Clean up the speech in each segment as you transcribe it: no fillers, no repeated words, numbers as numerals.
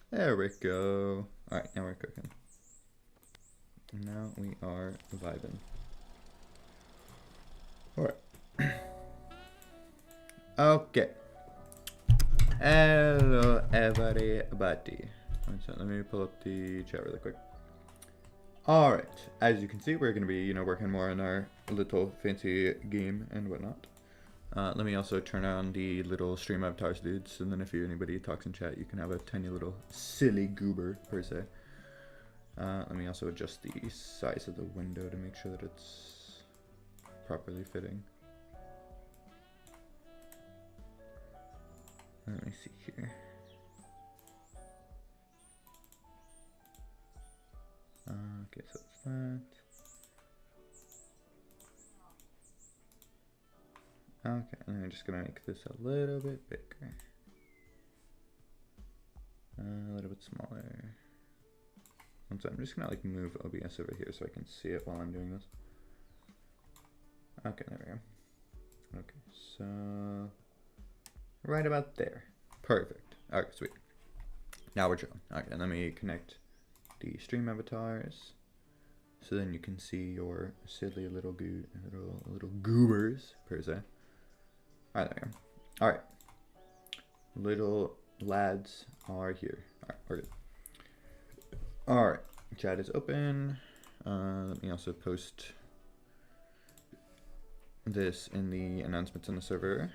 There we go. Alright, now we're cooking. Now we are vibing. Alright. Okay. Hello, everybody. One second, let me pull up the chat really quick. Alright, as you can see, we're going to be, working more on our little fancy game and whatnot. Let me also turn on the little stream avatars, dudes, and then if anybody talks in chat, you can have a tiny little silly goober, per se. Let me also adjust the size of the window to make sure that it's properly fitting. Let me see here. Okay, so it's that. Okay, and I'm just gonna make this a little bit bigger. A little bit smaller. So I'm just gonna like move OBS over here so I can see it while I'm doing this. Okay, there we go. Okay, so right about there. Perfect. Okay, sweet. Now we're chilling. Okay, and let me connect the stream avatars so then you can see your silly little goobers per se. Alright, there we go. Alright. Little lads are here. Alright, we're good. Alright, chat is open. Let me also post this in the announcements on the server.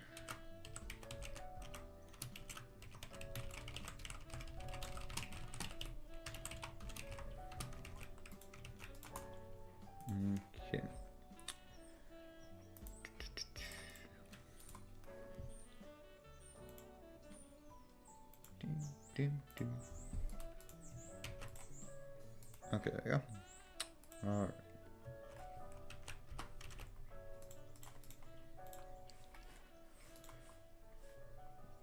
Okay. Okay, there you go. All right.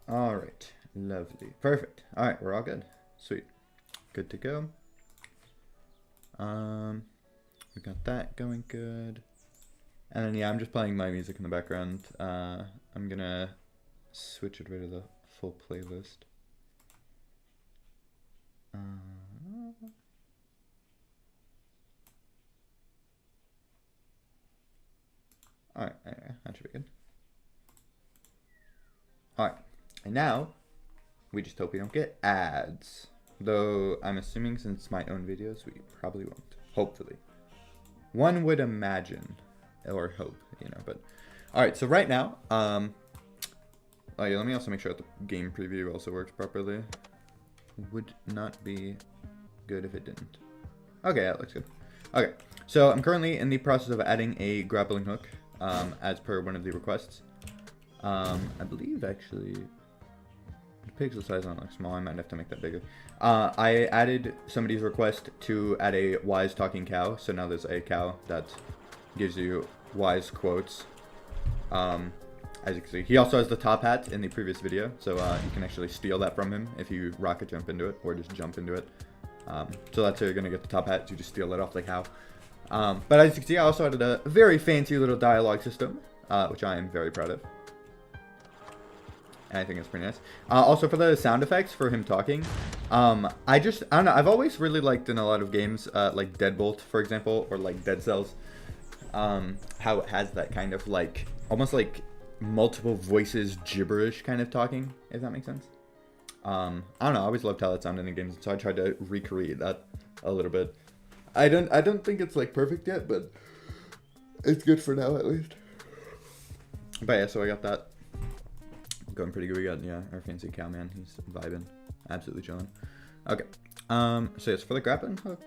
All right, lovely, perfect. All right, we're all good. Sweet, good to go. We got that going good. And then yeah, I'm just playing my music in the background. I'm gonna switch it over to the full playlist. Alright, that should be good. Alright, and now we just hope we don't get ads. Though I'm assuming since it's my own videos, we probably won't. Hopefully. One would imagine, or hope, but... Alright, so right now, oh yeah, let me also make sure that the game preview also works properly. Would not be good if it didn't. Okay, that looks good. Okay, so I'm currently in the process of adding a grappling hook, as per one of the requests. I believe, actually... The pixel size on it looks small, I might have to make that bigger. I added somebody's request to add a wise talking cow, so now there's a cow that gives you wise quotes. As you can see, he also has the top hat in the previous video, so you can actually steal that from him if you rocket jump into it, or just jump into it. So that's how you're gonna get the top hat, you just steal it off the cow. But as you can see, I also added a very fancy little dialogue system, which I am very proud of. And I think it's pretty nice. Also for the sound effects for him talking, I don't know, I've always really liked in a lot of games, like Deadbolt, for example, or like Dead Cells, how it has that kind of like, almost like multiple voices gibberish kind of talking, if that makes sense. I don't know, I always loved how that sounded in games, so I tried to recreate that a little bit. I don't think it's like perfect yet, but it's good for now at least. But yeah, so I got that going pretty good. We got, yeah, our fancy cowman. He's vibing, absolutely chilling. Okay, so yes, for the grappling hook,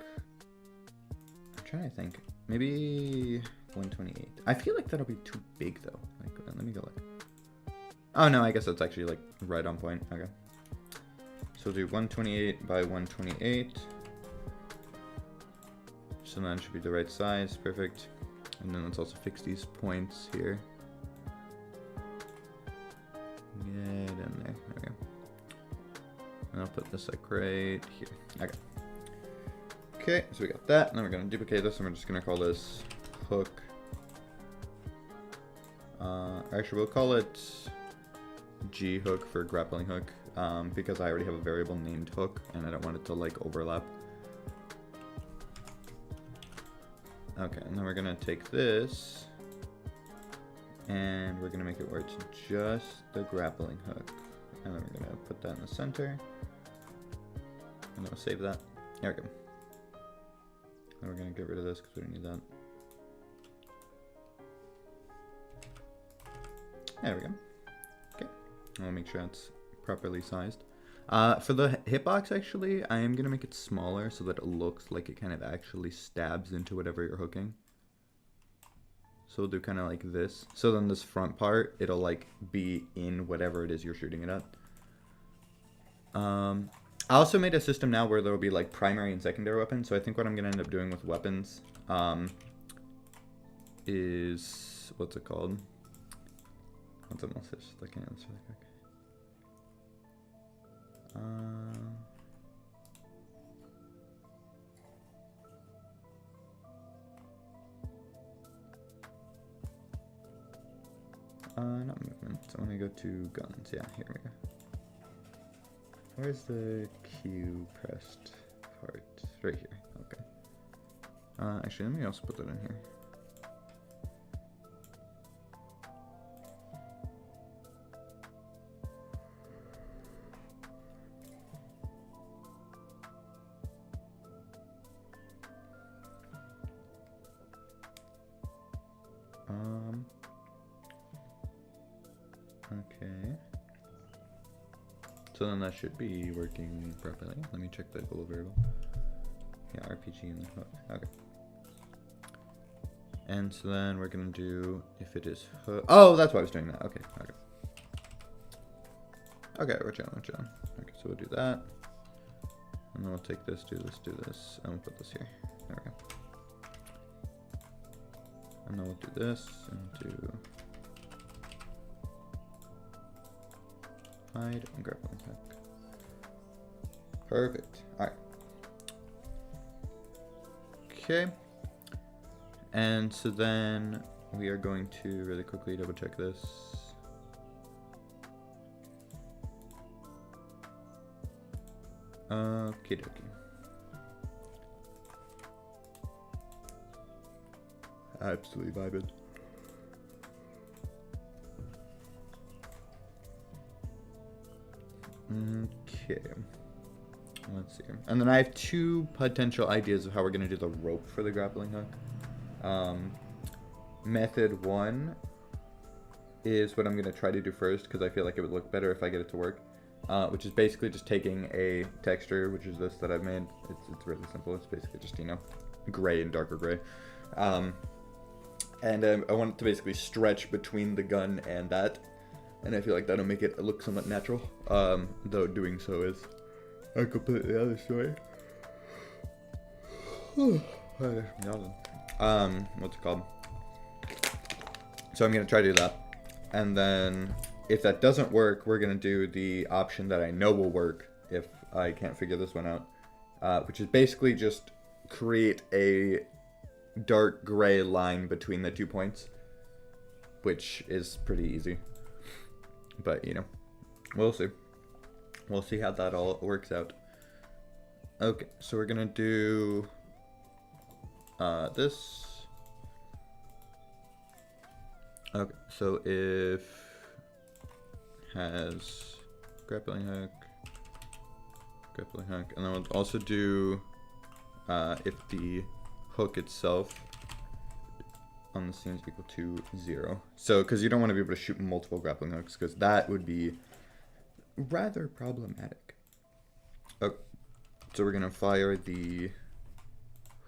I'm trying to think, maybe 128. I feel like that'll be too big though. Like, let me go look. Oh no, I guess that's actually like right on point. Okay, so we'll do 128 by 128. So that should be the right size, perfect. And then let's also fix these points here. Get in there. There we go. And I'll put this like right here. Okay. Okay, so we got that. And then we're going to duplicate this and we're just going to call this hook. Actually, we'll call it G hook for grappling hook. because I already have a variable named hook and I don't want it to like overlap. Okay, and then we're gonna take this and we're gonna make it where it's just the grappling hook. And then we're gonna put that in the center. And then we'll save that. There we go. And we're gonna get rid of this because we don't need that. There we go. Okay. I'll make sure it's properly sized. For the hitbox, actually, I am going to make it smaller so that it looks like it kind of actually stabs into whatever you're hooking. So we'll do kind of like this. So then this front part, it'll like be in whatever it is you're shooting it at. I also made a system now where there will be like primary and secondary weapons. So I think what I'm going to end up doing with weapons is, what's it called? What's it just looking at this really quick. Not movement. I want to go to guns. Yeah, here we go. Where's the Q pressed part? Right here. Okay. Actually, let me also put that in here. Okay. So then that should be working properly. Let me check the global variable. Yeah, RPG and the hook. Okay. And so then we're gonna do if it is hook. Oh, that's why I was doing that. Okay. Okay. Okay, we're chilling. Okay, so we'll do that. And then we'll take this, do this, and we'll put this here. There we go. And then we'll do this and do hide and grappling hook. Perfect. Alright. Okay. And so then we are going to really quickly double check this. Okie dokie. Absolutely vibing. Okay. Let's see. And then I have two potential ideas of how we're going to do the rope for the grappling hook. Method one is what I'm going to try to do first because I feel like it would look better if I get it to work. Which is basically just taking a texture, which is this that I've made. It's really simple. It's basically just, you know, gray and darker gray. And I want it to basically stretch between the gun and that. And I feel like that'll make it look somewhat natural. Though doing so is a completely other story. What's it called? So I'm going to try to do that. And then if that doesn't work, we're going to do the option that I know will work if I can't figure this one out. Which is basically just create a dark gray line between the 2 points. Which is pretty easy. But, you know, we'll see. We'll see how that all works out. Okay, so we're going to do this. Okay, so if has grappling hook, and then we'll also do if the hook itself on the scene is equal to 0. So, because you don't want to be able to shoot multiple grappling hooks, because that would be rather problematic. Okay, so we're going to fire the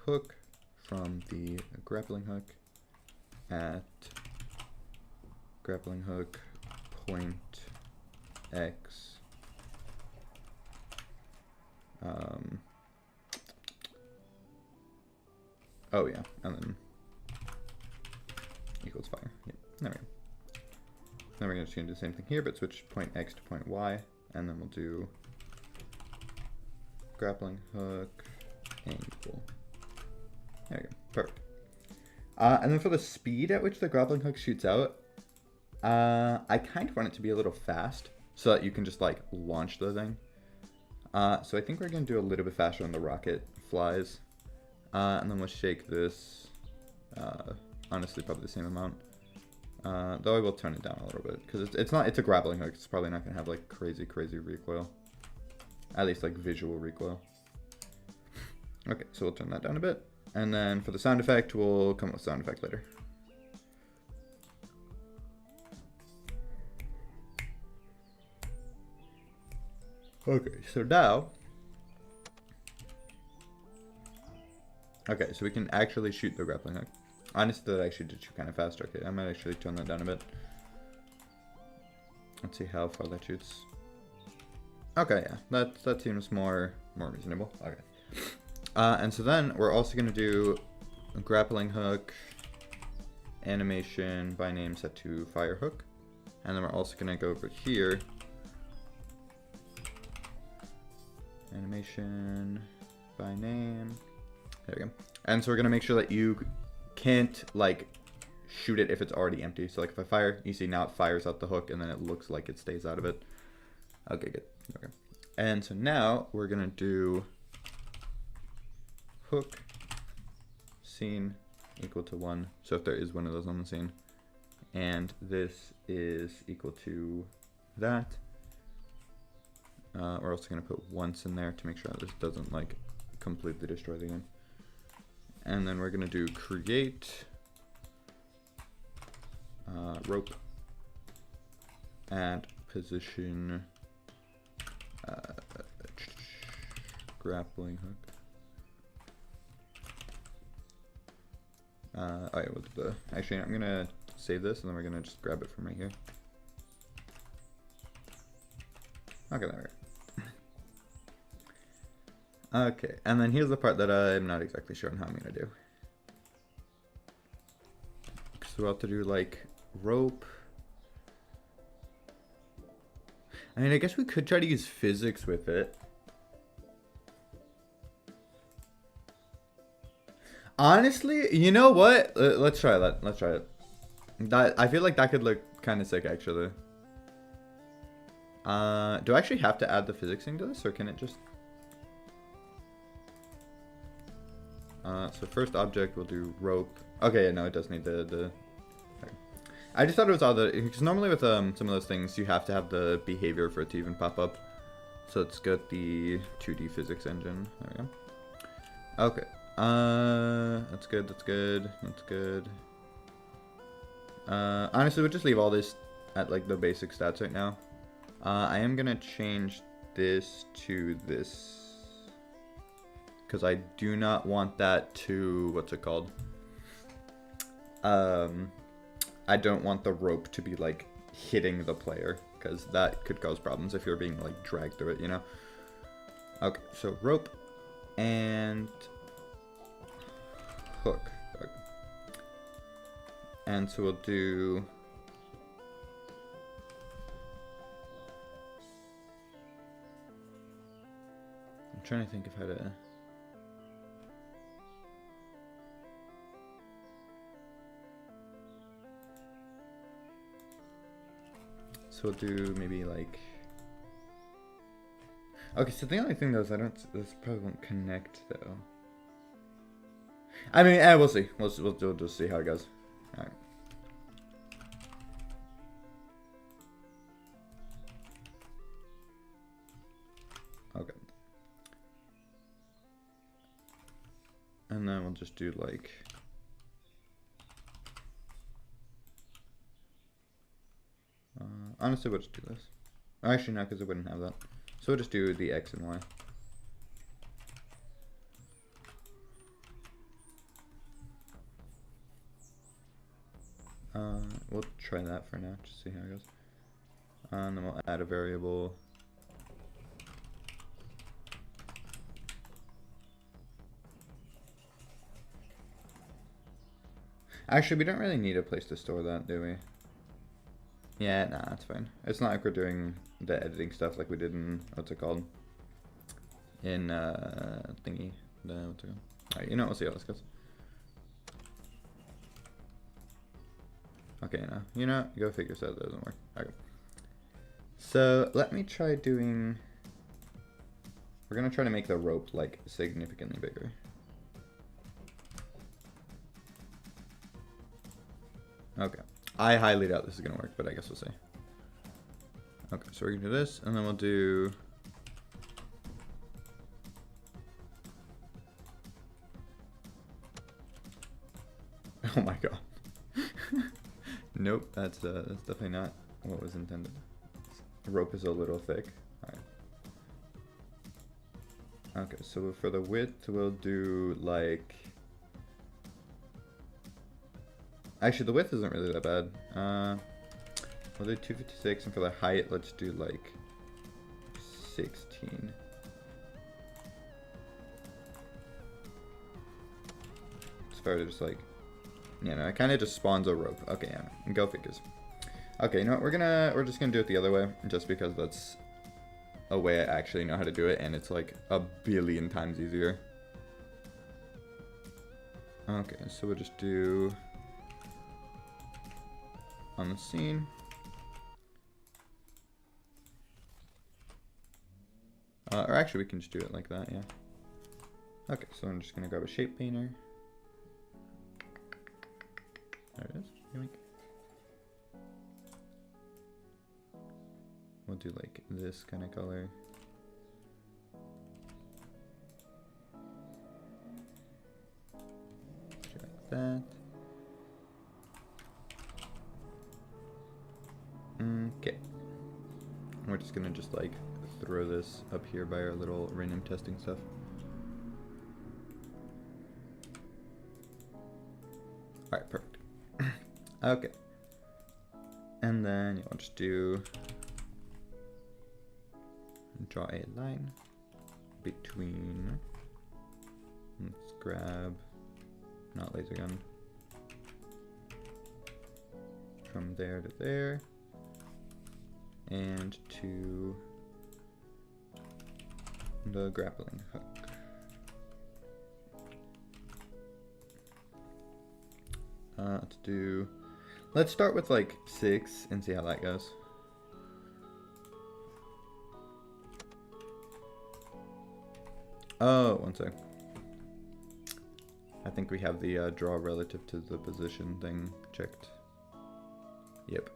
hook from the grappling hook at grappling hook point X. Oh yeah, and then equals fire. Yep, there we go. Then we're just going to do the same thing here, but switch point X to point Y, and then we'll do grappling hook and equal. There we go. Perfect. And then for the speed at which the grappling hook shoots out, I kind of want it to be a little fast. so that you can just like launch the thing. So I think we're gonna do a little bit faster when the rocket flies, and then we'll shake this. Honestly, probably the same amount. Though I will turn it down a little bit because it's a grappling hook. It's probably not gonna have like crazy recoil, at least like visual recoil. Okay, so we'll turn that down a bit, and then for the sound effect, we'll come up with sound effect later. Okay, so now. Okay, so we can actually shoot the grappling hook. Honestly, that actually did shoot kind of fast. Okay, I might actually tone that down a bit. Let's see how far that shoots. Okay, yeah, that seems more reasonable. Okay, and so then we're also gonna do a grappling hook animation by name set to fire hook, and then we're also gonna go over here. Animation by name. There we go. And so we're gonna make sure that you can't like shoot it if it's already empty. So like if I fire, you see now it fires out the hook and then it looks like it stays out of it. Okay, good. Okay. And so now we're gonna do hook scene equal to 1. So if there is one of those on the scene. And this is equal to that. We're also gonna put once in there to make sure that this doesn't like completely destroy the game. And then we're gonna do create rope, add position, grappling hook. Alright, actually I'm gonna save this and then we're gonna just grab it from right here. Okay, there we go. Okay, and then here's the part that I'm not exactly sure on how I'm gonna do. So we'll have to do like rope. I mean, I guess we could try to use physics with it. Honestly, you know what? Let's try that. Let's try it. I feel like that could look kind of sick, actually. Do I actually have to add the physics thing to this, or can it just... So first object, we'll do rope. Okay, no, it does need the... Okay. I just thought it was odd that... Because normally with some of those things, you have to have the behavior for it to even pop up. So let's get the 2D physics engine. There we go. Okay. That's good, that's good, that's good. Honestly, we'll just leave all this at like the basic stats right now. I am gonna change this to this. Because I do not want that to, what's it called? I don't want the rope to be like hitting the player. Because that could cause problems if you're being like dragged through it, you know? Okay, so rope and hook. Okay. And so we'll do... I'm trying to think of how to... So we'll do maybe like... Okay, so the only thing though is this probably won't connect though. I mean, we'll see. We'll just see how it goes. Alright. Okay. And then we'll just do like... honestly, we'll just do this. Actually, no, because it wouldn't have that. So we'll just do the X and Y. We'll try that for now, just see how it goes. And then we'll add a variable. Actually, we don't really need a place to store that, do we? Yeah, nah, that's fine. It's not like we're doing the editing stuff like we did in, what's it called? In, thingy. What's it called? Alright, you know, we'll see how this goes. Okay, no. You know, go figure so that doesn't work. Okay. So let me try doing, we're gonna try to make the rope like significantly bigger. Okay, I highly doubt this is gonna work, but I guess we'll see. Okay, so we're gonna do this, and then we'll do, oh my god. Nope, that's definitely not what was intended. The rope is a little thick. Alright. Okay, so for the width, we'll do like... Actually, the width isn't really that bad. We'll do 256, and for the height, let's do like 16. As far as just like, you know, it kind of just spawns a rope. Okay, yeah, go figures. Okay, you know what, we're just gonna do it the other way, just because that's a way I actually know how to do it, and it's like a billion times easier. Okay, so we'll just do on the scene. Or actually, we can just do it like that, yeah. Okay, so I'm just gonna grab a shape painter. There it is. Yoink. We'll do like this kind of color. Like that. Okay. We're just gonna just like throw this up here by our little random testing stuff. Alright, perfect. Okay. And then you'll just do, draw a line between, let's grab, not laser gun, from there to there, and to the grappling hook. Let's start with like 6 and see how that goes. Oh, one sec. I think we have the draw relative to the position thing checked. Yep.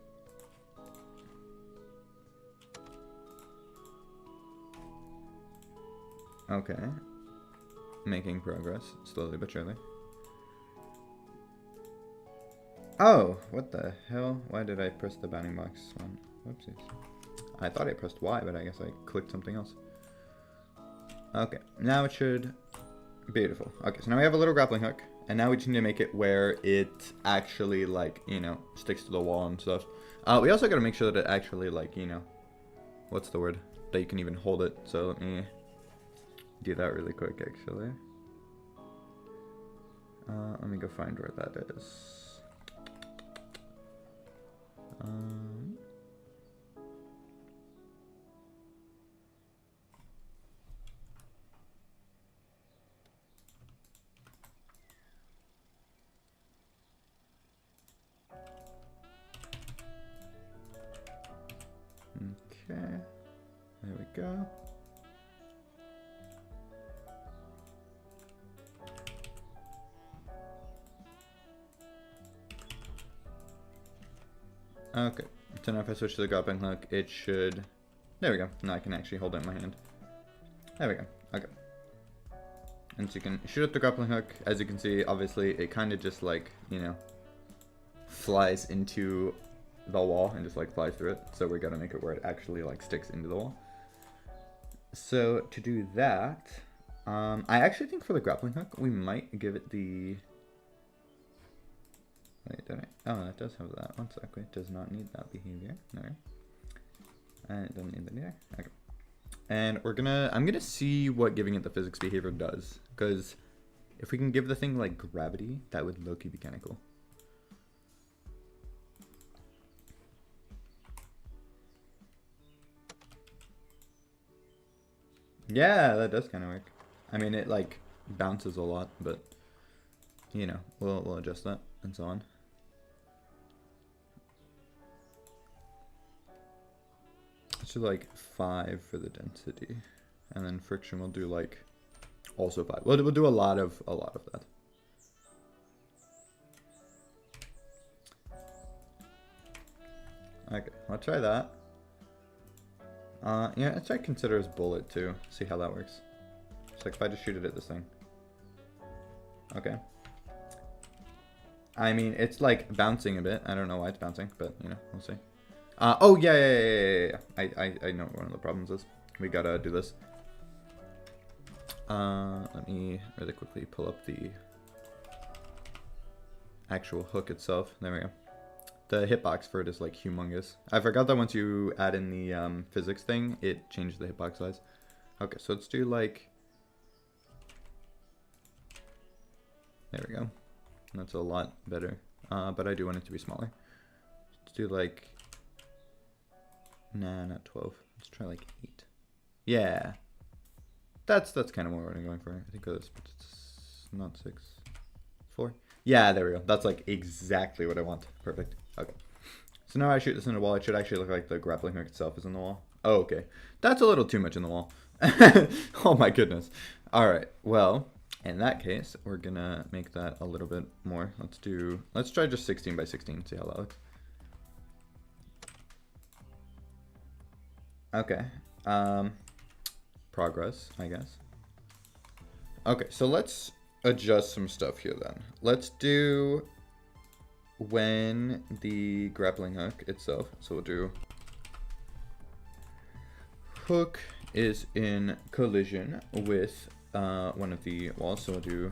Okay. Making progress, slowly but surely. Oh, what the hell? Why did I press the bounding box one? Whoopsies. I thought I pressed Y, but I guess I clicked something else. Okay, now it should... Beautiful. Okay, so now we have a little grappling hook, and now we just need to make it where it actually, like, you know, sticks to the wall and stuff. We also gotta make sure that it actually, like, you know, what's the word? That you can even hold it. So let me do that really quick, actually. Let me go find where that is. Okay, there we go. Okay, so now if I switch to the grappling hook, it should... There we go. Now I can actually hold it in my hand. There we go. Okay. And so you can shoot at the grappling hook. As you can see, obviously, it kind of just like, you know, flies into the wall and just like flies through it. So we got to make it where it actually like sticks into the wall. So to do that, I actually think for the grappling hook, we might give it the... Wait, don't I? Oh, it does have that. One sec. It does not need that behavior. No. And it doesn't need that either. Okay. And I'm gonna see what giving it the physics behavior does. Because if we can give the thing like gravity, that would low-key be kind of cool. Yeah, that does kind of work. I mean, it like bounces a lot, but you know, we'll adjust that and so on. Let's do like 5 for the density. And then friction we'll do like also 5. We'll do a lot of that. Okay, I'll try that. Yeah, let's try consider as bullet too. See how that works. It's like if I just shoot it at this thing. Okay. I mean, it's like bouncing a bit. I don't know why it's bouncing, but you know, we'll see. Oh yeah. I know what one of the problems is. We gotta do this. Let me really quickly pull up the actual hook itself. There we go. The hitbox for it is like humongous. I forgot that once you add in the physics thing, it changes the hitbox size. Okay, so let's do like... There we go. That's a lot better. But I do want it to be smaller. Let's do like... Nah, not 12. Let's try like 8. Yeah. That's kind of what we're going for. I think it's not 6. 4. Yeah, there we go. That's like exactly what I want. Perfect. Okay. So now I shoot this in the wall. It should actually look like the grappling hook itself is in the wall. Oh, okay. That's a little too much in the wall. Oh my goodness. All right. Well, in that case, we're gonna make that a little bit more. Let's try just 16 by 16. See how that looks. Okay. Progress, I guess. Okay, so let's adjust some stuff here then. Let's do when the grappling hook itself. So we'll do hook is in collision with one of the walls. So we'll do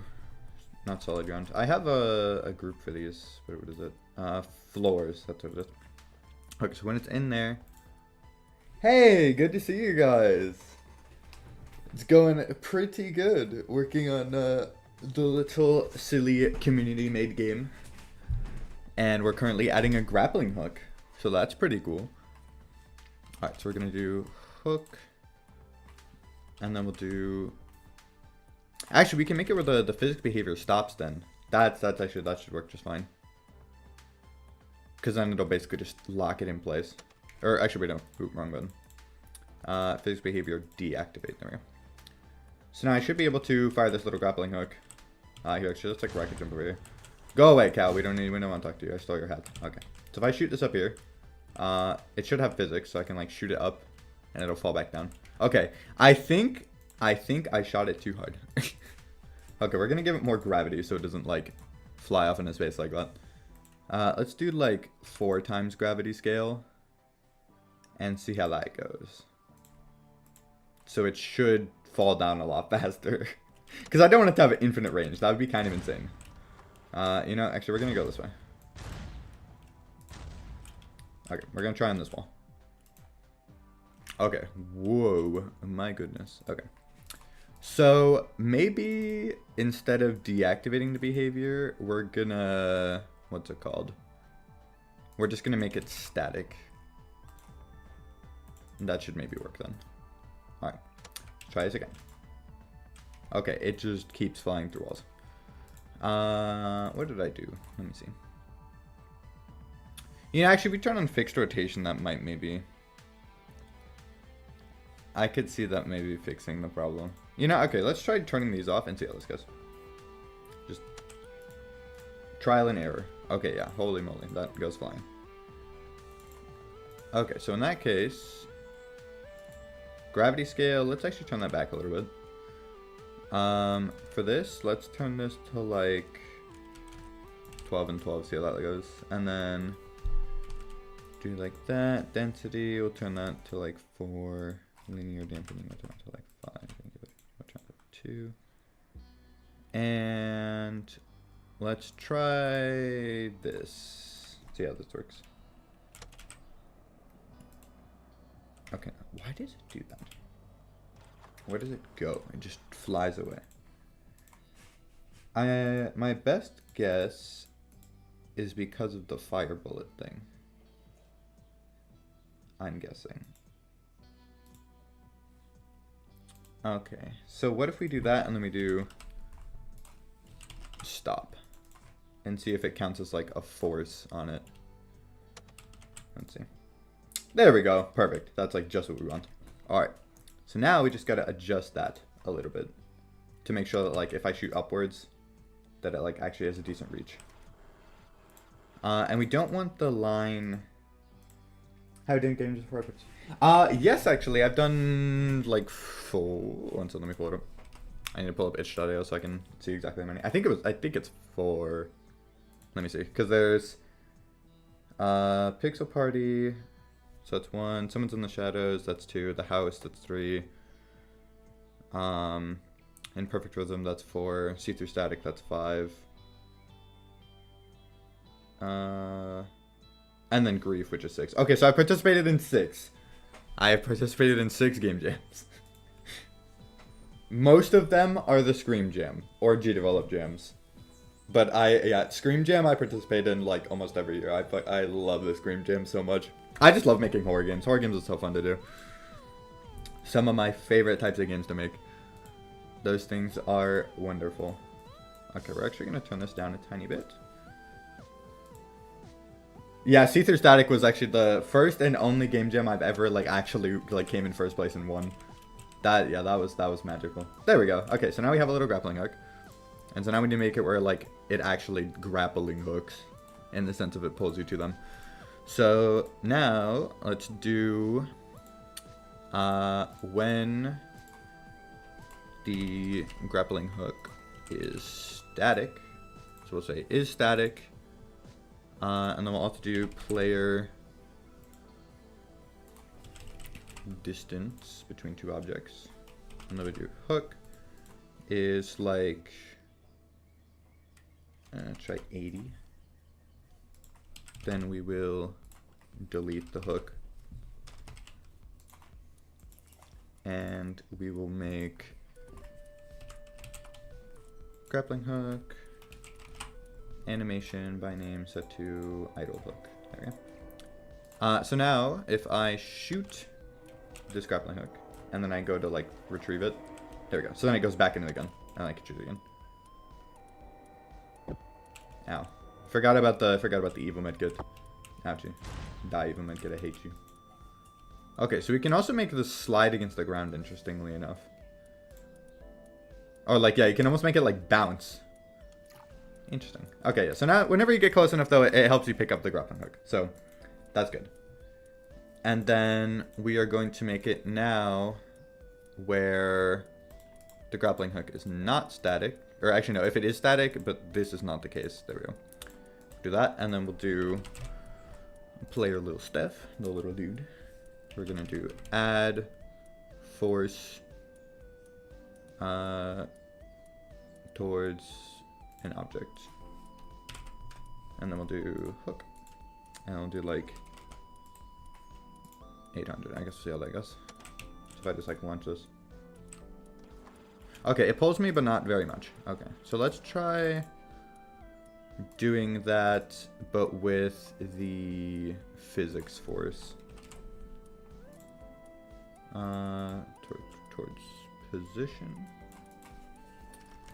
not solid ground. I have a group for these. What is it? Floors. That's what it is. Okay, so when it's in there. Hey, good to see you guys. It's going pretty good. Working on the little silly community made game. And we're currently adding a grappling hook. So that's pretty cool. Alright, so we're going to do hook. And then we'll do... Actually, we can make it where the physics behavior stops then. That should work just fine. Because then it'll basically just lock it in place. Or actually, wait, no. Oop, wrong button. Physics behavior deactivate. There we go. So now I should be able to fire this little grappling hook. Here, actually, let's like rocket jump over here. Go away, Cal. We don't want to talk to you. I stole your hat. Okay. So if I shoot this up here, it should have physics, so I can like shoot it up, and it'll fall back down. Okay. I think I shot it too hard. Okay, we're gonna give it more gravity so it doesn't like fly off into space like that. Let's do like 4 times gravity scale, and see how that goes. So it should fall down a lot faster. Because I don't want it to have infinite range. That would be kind of insane. You know, actually, we're going to go this way. Okay, we're going to try on this wall. Okay. Whoa. My goodness. Okay. So, maybe instead of deactivating the behavior, we're going to... What's it called? We're just going to make it static. That should maybe work then. Alright. Try this again. Okay, it just keeps flying through walls. What did I do? Let me see. Yeah, actually, if we turn on fixed rotation, that might maybe... I could see that maybe fixing the problem. You know, okay, let's try turning these off and see how this goes. Just trial and error. Okay, yeah, holy moly, that goes flying. Okay, so in that case... Gravity scale, let's actually turn that back a little bit. For this, let's turn this to like 12 and 12, see how that goes. And then do like that. Density, we'll turn that to like 4. Linear dampening, we'll turn it to like 5. We'll turn it to 2. And let's try this. See how this works. Okay, why does it do that? Where does it go? It just flies away. My best guess is because of the fire bullet thing. I'm guessing. Okay, so what if we do that and then we do stop and see if it counts as like a force on it. Let's see. There we go. Perfect. That's like just what we want. All right. So now we just got to adjust that a little bit to make sure that like if I shoot upwards, that it like actually has a decent reach. And we don't want the line. Have you done games before? Yes, actually, I've done like 4. One second, let me pull it up. I need to pull up itch.io so I can see exactly how many. I think it's 4. Let me see, because there's Pixel Party, so that's 1. Someone's in the Shadows, that's 2. The House, that's 3. In Perfect Rhythm, that's 4. See-Through Static, that's 5. And then Grief, which is 6. Okay, so I participated in 6. I have participated in 6 game jams. Most of them are the Scream Jam or GDevelop jams. But Scream Jam I participate in like almost every year. I love the Scream Jam so much. I just love making horror games. Horror games are so fun to do. Some of my favorite types of games to make. Those things are wonderful. Okay, we're actually going to turn this down a tiny bit. Yeah, See-Through Static was actually the first and only game jam I've ever like actually like came in first place and won. That was magical. There we go. Okay, so now we have a little grappling hook. And so now we need to make it where like it actually grappling hooks in the sense of it pulls you to them. So now let's do when the grappling hook is static. So we'll say is static. And then we'll also do player distance between 2 objects. And then we do hook is like try 80. Then we will delete the hook. And we will make grappling hook animation by name set to idle hook. There we go. So now if I shoot this grappling hook and then I go to like retrieve it, there we go. So then it goes back into the gun and I can shoot it again. Ow. Forgot about the evil medkit. Ouchie. Die evil medkit, I hate you. Okay, so we can also make this slide against the ground, interestingly enough. Or like, yeah, you can almost make it like bounce. Interesting. Okay, yeah, so now whenever you get close enough though, it helps you pick up the grappling hook. So that's good. And then we are going to make it now where the grappling hook is not static. Or actually no, if it is static, but this is not the case. There we go. Do that, and then we'll do player little Steph, the little dude. We're gonna do add force towards an object. And then we'll do hook. And we'll do like 800. I guess we'll see how that goes. So if I just like launch this. Okay, it pulls me, but not very much. Okay, so let's try doing that, but with the physics force. Towards position.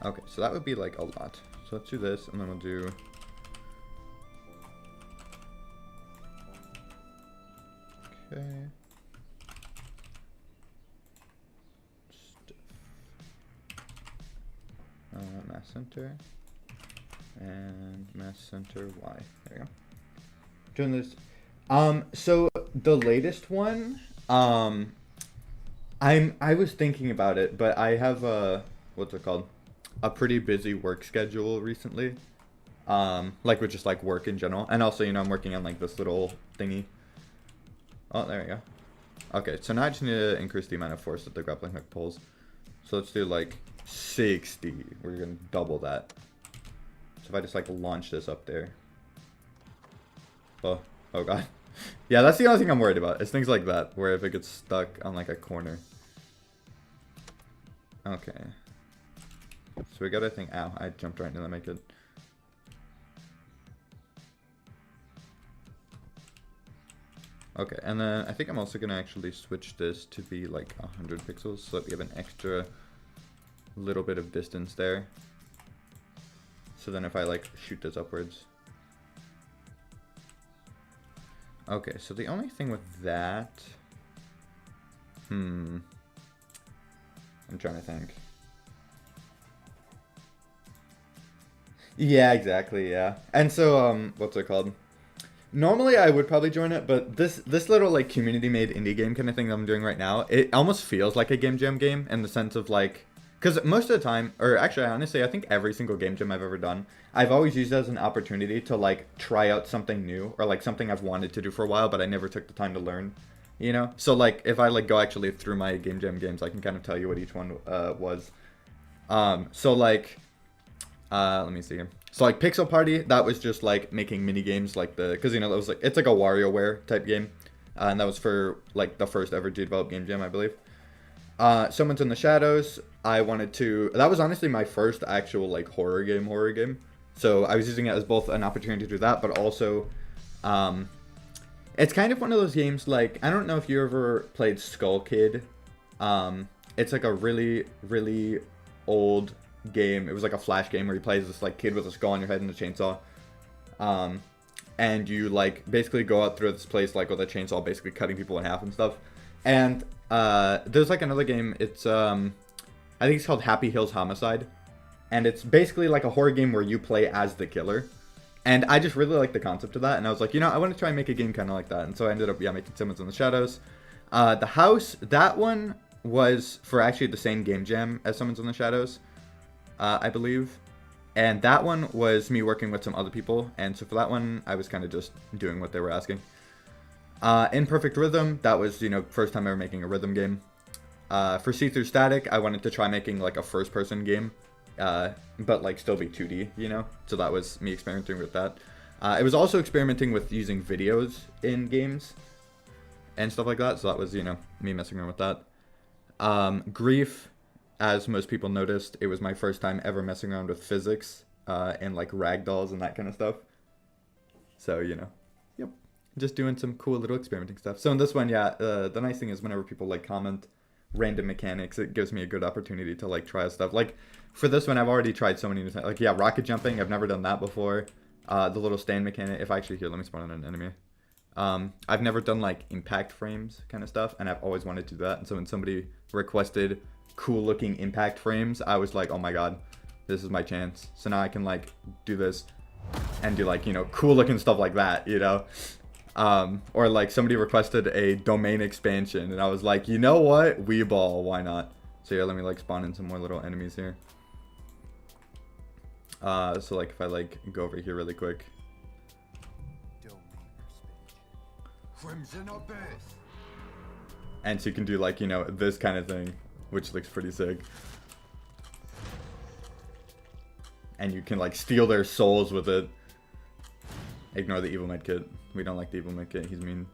Okay, so that would be like a lot. So let's do this, and then we'll do... Okay. Mass center. And mass center Y. There you go. Doing this. So the latest one, I was thinking about it, but I have what's it called? A pretty busy work schedule recently. Like with just like work in general. And also, you know, I'm working on like this little thingy. Oh, there we go. Okay, so now I just need to increase the amount of force that the grappling hook pulls. So let's do like 60. We're gonna double that. So if I just like launch this up there. Oh god. Yeah, that's the only thing I'm worried about. It's things like that, where if it gets stuck on like a corner. Okay. So we gotta think, ow, I jumped right into that, make it. Okay, and then I think I'm also gonna actually switch this to be like 100 pixels so that we have an extra little bit of distance there. So then if I like shoot this upwards. Okay, so the only thing with that... I'm trying to think. Yeah, exactly, yeah. And so, what's it called? Normally I would probably join it, but this little like community made indie game kind of thing that I'm doing right now, it almost feels like a game jam game in the sense of like, because most of the time, or actually honestly, I think every single game jam I've ever done, I've always used it as an opportunity to like try out something new or like something I've wanted to do for a while, but I never took the time to learn, you know? So like if I like go actually through my game jam games, I can kind of tell you what each one was. So like, let me see here. So like Pixel Party, that was just like making mini games like because you know it was like it's like a WarioWare type game, and that was for like the first ever G-developed game jam, I believe. Someone's in the Shadows. That was honestly my first actual like horror game. So I was using it as both an opportunity to do that, but also, it's kind of one of those games like I don't know if you ever played Skull Kid. It's like a really really old game. It was like a flash game where you play as this like kid with a skull on your head and a chainsaw, and you like basically go out through this place like with a chainsaw basically cutting people in half and stuff. And there's like another game, it's I think it's called Happy Hills Homicide, and it's basically like a horror game where you play as the killer. And I just really like the concept of that, and I was like, you know, I want to try and make a game kind of like that. And so I ended up making Someone's in the Shadows. The House, that one was for actually the same game jam as Someone's in the Shadows, I believe. And that one was me working with some other people. And so for that one, I was kind of just doing what they were asking. Imperfect Rhythm, that was, you know, first time ever making a rhythm game. For See Through Static, I wanted to try making like a first person game, but like still be 2D, you know? So that was me experimenting with that. It was also experimenting with using videos in games and stuff like that. So that was, you know, me messing around with that. Grief, as most people noticed, it was my first time ever messing around with physics and like ragdolls and that kind of stuff. So, you know, yep, just doing some cool little experimenting stuff. So in this one, yeah, the nice thing is whenever people like comment random mechanics, it gives me a good opportunity to like try stuff. Like for this one, I've already tried so many new things. Like, yeah, rocket jumping, I've never done that before. The little stand mechanic, if I actually, here, let me spawn on an enemy. I've never done like impact frames kind of stuff, and I've always wanted to do that. And so when somebody requested cool looking impact frames, I was like, oh my god, this is my chance. So now I can like do this and do like, you know, cool looking stuff like that, you know. Or like somebody requested a domain expansion, and I was like, you know what, Weeball, why not? So yeah, let me like spawn in some more little enemies here. So like if I like go over here really quick. Crimson Abyss. And so you can do like, you know, this kind of thing, which looks pretty sick. And you can like steal their souls with it. Ignore the evil medkit. We don't like the evil medkit, he's mean.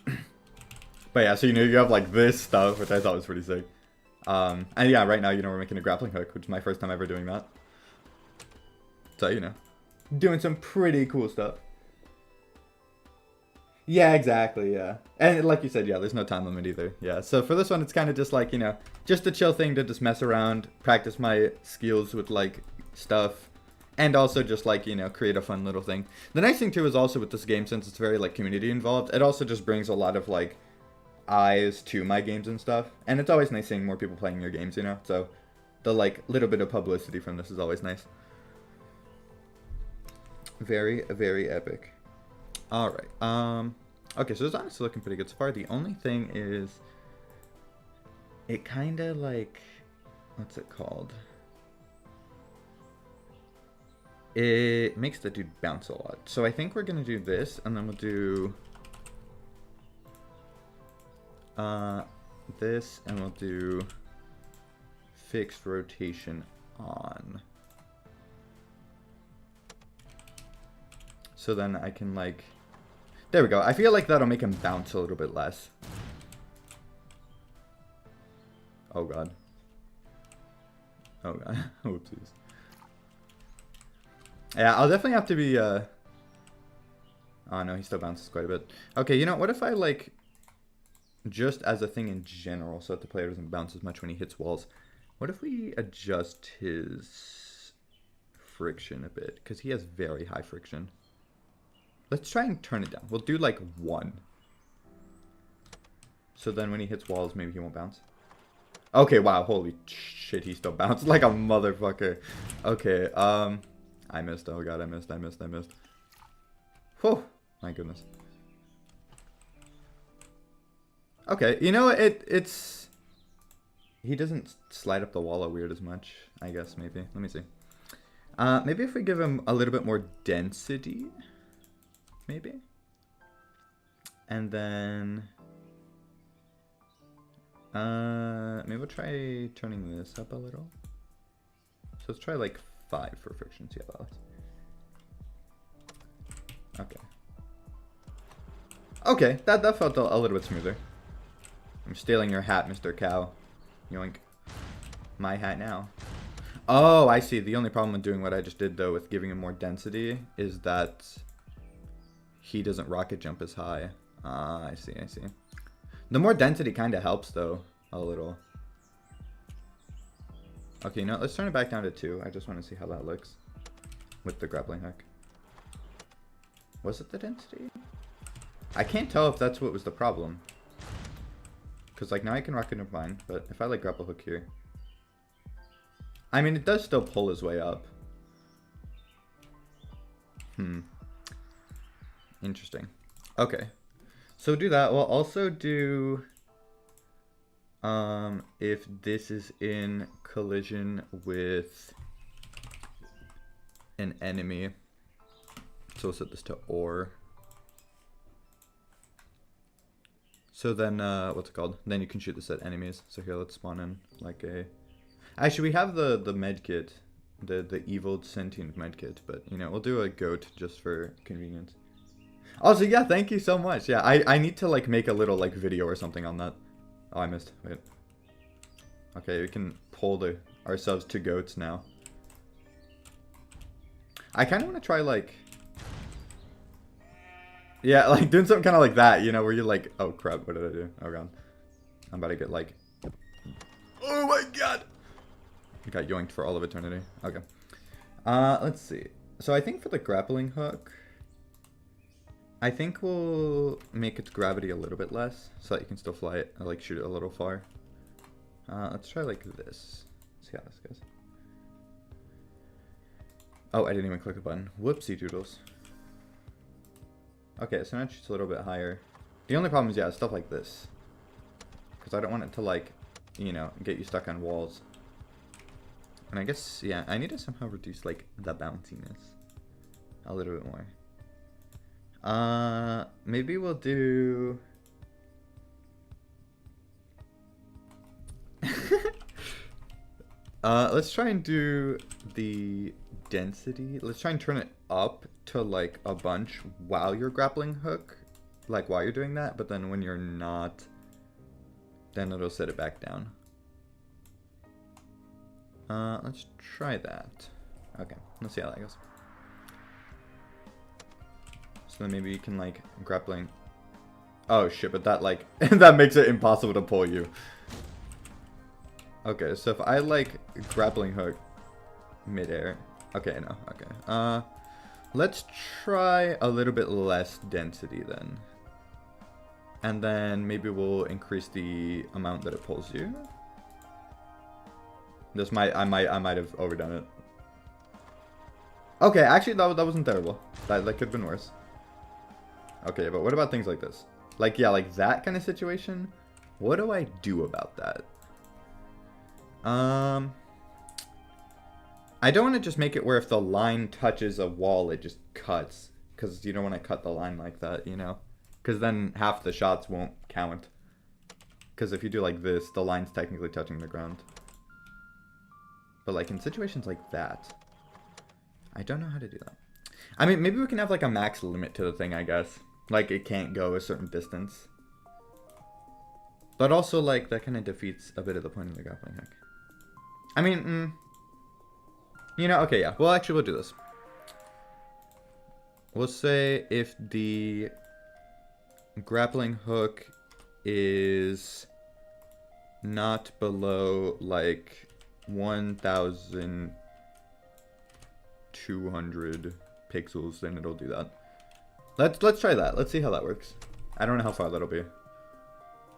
But yeah, so you know, you have like this stuff, which I thought was pretty sick. And yeah, right now, you know, we're making a grappling hook, which is my first time ever doing that. So, you know, doing some pretty cool stuff. Yeah, exactly, yeah. And like you said, yeah, there's no time limit either. Yeah, so for this one, it's kind of just like, you know, just a chill thing to just mess around, practice my skills with like stuff, and also just like, you know, create a fun little thing. The nice thing too is also with this game, since it's very like community involved, it also just brings a lot of like eyes to my games and stuff. And it's always nice seeing more people playing your games, you know? So the like little bit of publicity from this is always nice. Very, very epic. Alright, okay, so it's honestly looking pretty good so far. The only thing is, it kinda like, what's it called? It makes the dude bounce a lot. So I think we're gonna do this, and then we'll do this, and we'll do fixed rotation on. So then I can like, there we go. I feel like that'll make him bounce a little bit less. Oh god. Oh god. Oopsies. Yeah, I'll definitely have to be, oh no, he still bounces quite a bit. Okay, you know, what if I like, just as a thing in general, so that the player doesn't bounce as much when he hits walls, what if we adjust his friction a bit? Because he has very high friction. Let's try and turn it down. We'll do like 1. So then when he hits walls, maybe he won't bounce. Okay, wow, holy shit, he still bounced like a motherfucker. Okay, I missed. Oh god, I missed. Whew, my goodness. Okay, you know, it's... He doesn't slide up the wall weird as much, I guess, maybe. Let me see. Maybe if we give him a little bit more density, maybe? And then... maybe we'll try turning this up a little. So let's try like 5 for friction, see how that looks. Okay. Okay, that felt a little bit smoother. I'm stealing your hat, Mr. Cow. Yoink. My hat now. Oh, I see. The only problem with doing what I just did, though, with giving him more density, is that he doesn't rocket jump as high. Ah, I see. The more density kind of helps, though, a little. Okay, now let's turn it back down to 2. I just want to see how that looks with the grappling hook. Was it the density? I can't tell if that's what was the problem. Because, like, now I can rocket jump mine, but if I, like, grapple hook here... I mean, it does still pull his way up. Interesting. Okay. So do that. We'll also do... if this is in collision with an enemy. So we'll set this to OR. So then, what's it called? Then you can shoot this at enemies. So here, let's spawn in like a... Actually, we have the med kit. The evil sentient med kit. But, you know, we'll do a goat just for convenience. Also, yeah, thank you so much. Yeah, I need to, like, make a little, like, video or something on that. Oh, I missed. Wait. Okay, we can pull ourselves to goats now. I kind of want to try, like... Yeah, like, doing something kind of like that, you know, where you're like, oh, crap, what did I do? Oh, God. I'm about to get, like... Oh, my God! I got yoinked for all of eternity. Okay. Let's see. So I think for the grappling hook... I think we'll make its gravity a little bit less, so that you can still fly it, or, like, shoot it a little far. Let's try, like, this. See how this goes. Oh, I didn't even click the button. Whoopsie doodles. Okay, so now it shoots a little bit higher. The only problem is, yeah, stuff like this. Because I don't want it to, like, you know, get you stuck on walls. And I guess, yeah, I need to somehow reduce, like, the bounciness a little bit more. Maybe we'll do... let's try and do the density. Let's try and turn it up to, like, a bunch while you're grappling hook. Like, while you're doing that. But then when you're not, then it'll set it back down. Let's try that. Okay, let's see how that goes. So then maybe you can, like, grappling. Oh, shit, but that, like, that makes it impossible to pull you. Okay, so if I, like, grappling hook midair. Okay, no, okay. Let's try a little bit less density then. And then maybe we'll increase the amount that it pulls you. This might, I might have overdone it. Okay, actually that wasn't terrible. That could have been worse. Okay, but what about things like this? Like, yeah, like that kind of situation. What do I do about that? I don't want to just make it where if the line touches a wall, it just cuts. Because you don't want to cut the line like that, you know? Because then half the shots won't count. Because if you do like this, the line's technically touching the ground. But like in situations like that, I don't know how to do that. I mean, maybe we can have like a max limit to the thing, I guess. Like it can't go a certain distance. But also like that kind of defeats a bit of the point of the grappling hook. I mean, you know, okay, yeah. Well, actually, we'll do this. We'll say if the grappling hook is not below like 1,200 pixels, then it'll do that. Let's try that. Let's see how that works. I don't know how far that'll be.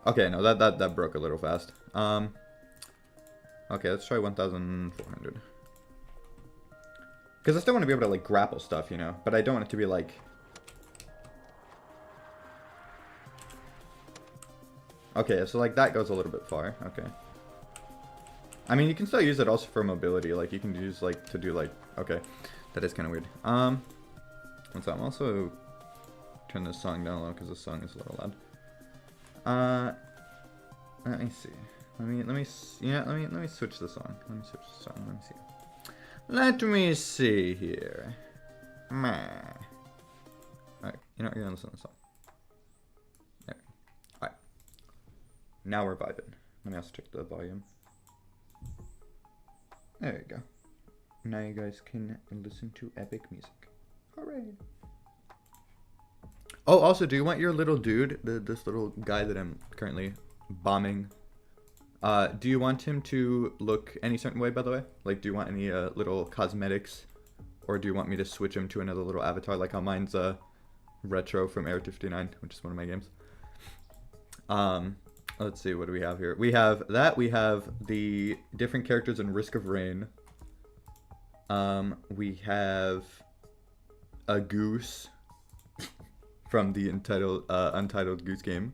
Okay, no, that broke a little fast. Okay, let's try 1,400. Because I still want to be able to, like, grapple stuff, you know? But I don't want it to be, like... Okay, so, like, that goes a little bit far. Okay. I mean, you can still use it also for mobility. Like, you can use, like, to do, like... Okay. That is kind of weird. What's that? I'm also... Turn this song down low because this song is a little loud. Let me see. Let me switch the song. Let me switch the song. Let me see. Let me see here. Alright, you know what? You're gonna listen to the song. There. Alright. Now we're vibing. Let me also check the volume. There you go. Now you guys can listen to epic music. Hooray! Oh, also, do you want your little dude, this little guy that I'm currently bombing, do you want him to look any certain way, by the way? Like, do you want any little cosmetics? Or do you want me to switch him to another little avatar? Like how mine's Retro from Area 59, which is one of my games. Let's see, what do we have here? We have that. We have the different characters in Risk of Rain. We have a goose from the Untitled Goose Game.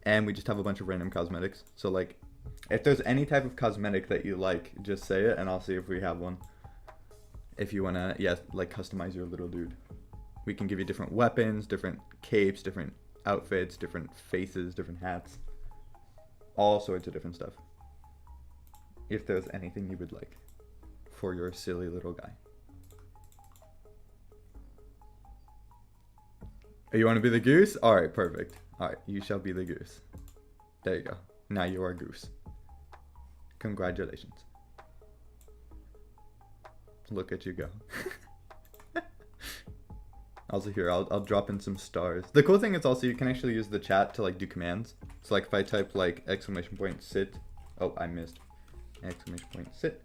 And we just have a bunch of random cosmetics. So, like, if there's any type of cosmetic that you like, just say it, and I'll see if we have one. If you want to, yeah, like, customize your little dude. We can give you different weapons, different capes, different outfits, different faces, different hats. All sorts of different stuff. If there's anything you would like for your silly little guy. Oh, you want to be the goose? Alright, perfect. Alright, you shall be the goose. There you go. Now you are goose. Congratulations. Look at you go. Also here, I'll drop in some stars. The cool thing is also you can actually use the chat to like do commands. So like if I type like !sit. Oh, I missed. !sit.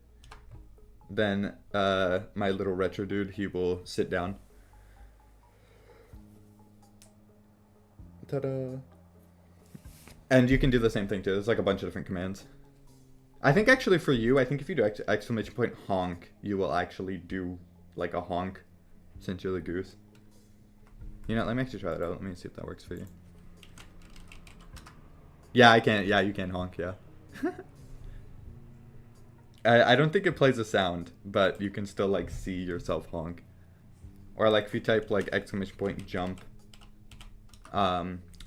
Then my little retro dude, he will sit down. Ta-da. And you can do the same thing too. There's like a bunch of different commands. I think actually for you, I think if you do !honk, you will actually do like a honk since you're the goose. You know, let me actually try that out. Let me see if that works for you. Yeah, I can. Yeah, you can honk, yeah. I don't think it plays a sound, but you can still like see yourself honk. Or like if you type like !jump,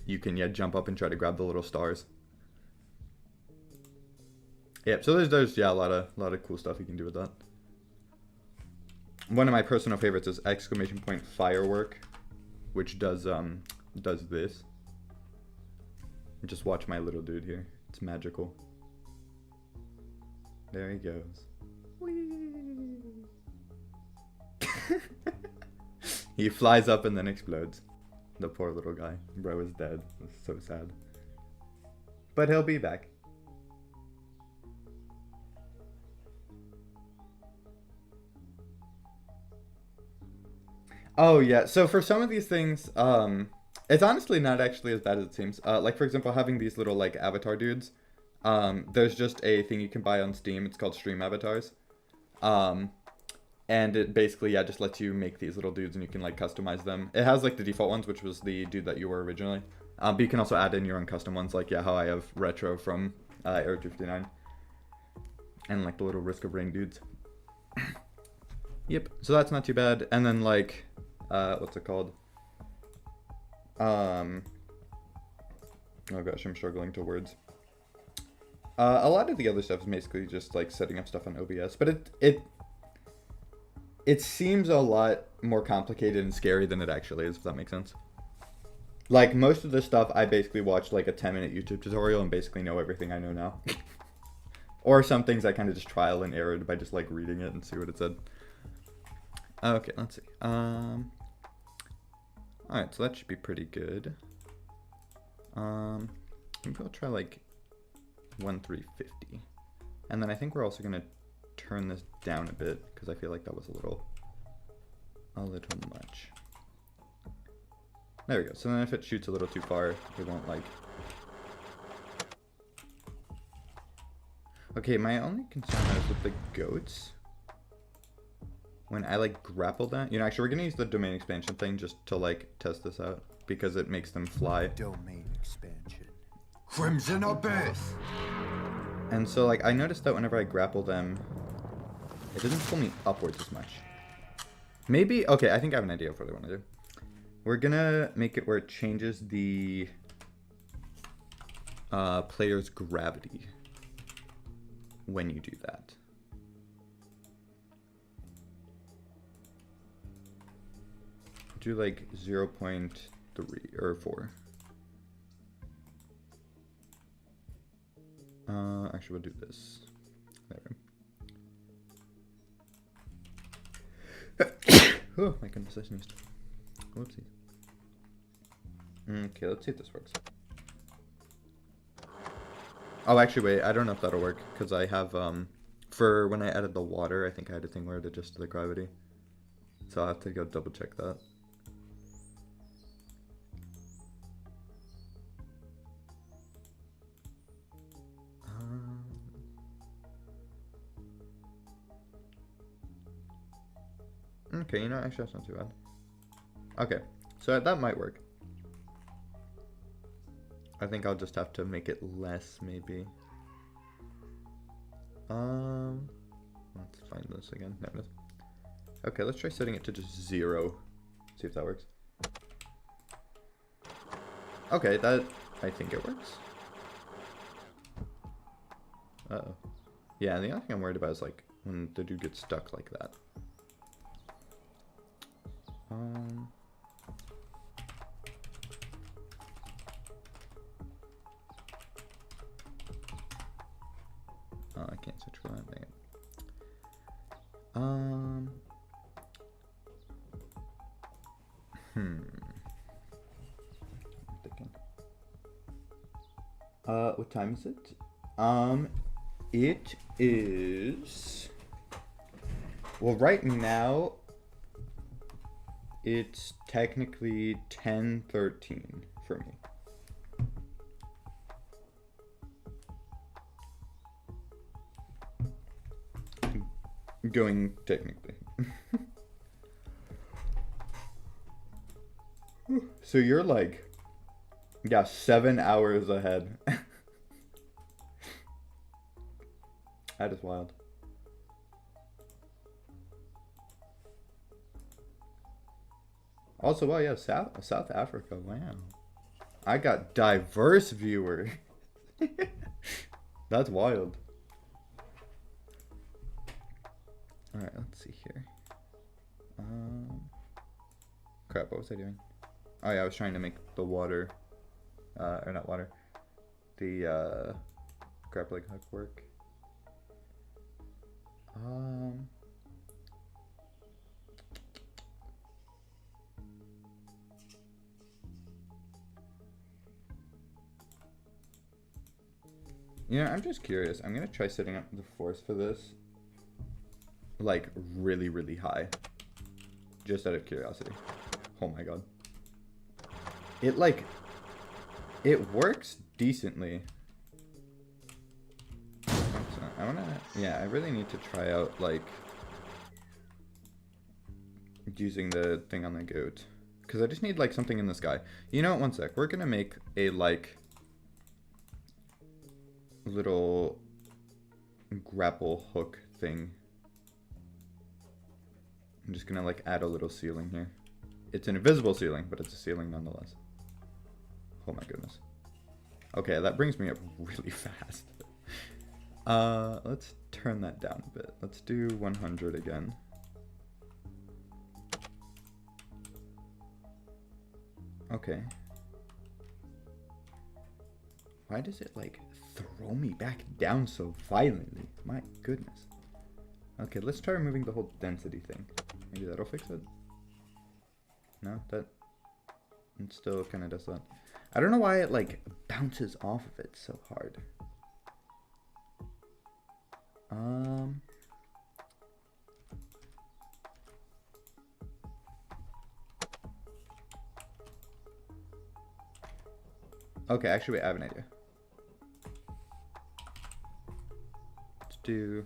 you can jump up and try to grab the little stars. Yeah, so there's a lot of cool stuff you can do with that. One of my personal favorites is !firework, which does this. Just watch my little dude here. It's magical. There he goes. Whee! He flies up and then explodes. The poor little guy. Bro is dead. It's so sad. But he'll be back. Oh yeah, so for some of these things, it's honestly not actually as bad as it seems. Like for example, having these little like avatar dudes. There's just a thing you can buy on Steam. It's called Stream Avatars. And it basically, yeah, just lets you make these little dudes and you can like customize them. It has like the default ones, which was the dude that you were originally. But you can also add in your own custom ones, like yeah, how I have Retro from Area 59. And like the little Risk of Rain dudes. Yep, so that's not too bad. And then like, what's it called? Oh gosh, I'm struggling to words. A lot of the other stuff is basically just like setting up stuff on OBS, but it seems a lot more complicated and scary than it actually is, if that makes sense. Like most of this stuff, I basically watched like a 10-minute YouTube tutorial and basically know everything I know now. Or some things I kind of just trial and errored by just like reading it and see what it said. Okay, let's see. Alright, so that should be pretty good. Maybe I'll try like 1,350. And then I think we're also going to turn this down a bit because I feel like that was a little much. There we go. So then if it shoots a little too far, it won't like... Okay, my only concern is with the goats. When I like grapple that, you know, actually we're gonna use the domain expansion thing just to like test this out because it makes them fly. Domain expansion. Crimson Abyss! And so like I noticed that whenever I grapple them, it doesn't pull me upwards as much. Maybe, okay, I think I have an idea of what I want to do. We're gonna make it where it changes the player's gravity when you do that. Do like 0.3 or 4. Actually, we'll do this. There. Oh my goodness, I sneezed. Whoopsies. Okay, let's see if this works. Oh, actually, wait. I don't know if that'll work because I have for when I added the water, I think I had a thing where it adjusted the gravity. So I'll have to go double check that. Okay, you know, actually that's not too bad. Okay, so that might work. I think I'll just have to make it less, maybe. Let's find this again. There it is. Okay, let's try setting it to just 0. See if that works. Okay, that, I think it works. Uh-oh. Yeah, the only thing I'm worried about is like when the dude gets stuck like that. Oh, I can't switch for that thing. I'm thinking. What time is it? It is... Well, right now, it's technically 10:13 for me. Going technically. So you're like, yeah, 7 hours ahead. That is wild. Also, well, yeah, South Africa. Wow, I got diverse viewers. That's wild. All right, let's see here. Crap, what was I doing? Oh yeah, I was trying to make the water, or not water, the grappling hook work. You know, I'm just curious. I'm gonna try setting up the force for this, like, really, really high. Just out of curiosity. Oh my god. It, like, it works decently. I wanna, yeah, I really need to try out, like, using the thing on the goat. Because I just need, like, something in the sky. You know what, one sec. We're gonna make a, like, little grapple hook thing. I'm just gonna, like, add a little ceiling here. It's an invisible ceiling, but it's a ceiling nonetheless. Oh my goodness. Okay, that brings me up really fast. Let's turn that down a bit. Let's do 100 again. Okay. Why does it, like, throw me back down so violently? My goodness. Okay, let's try removing the whole density thing. Maybe that'll fix it. No, that... It still kind of does that. I don't know why it, like, bounces off of it so hard. Okay, actually, wait, I have an idea. Let's do...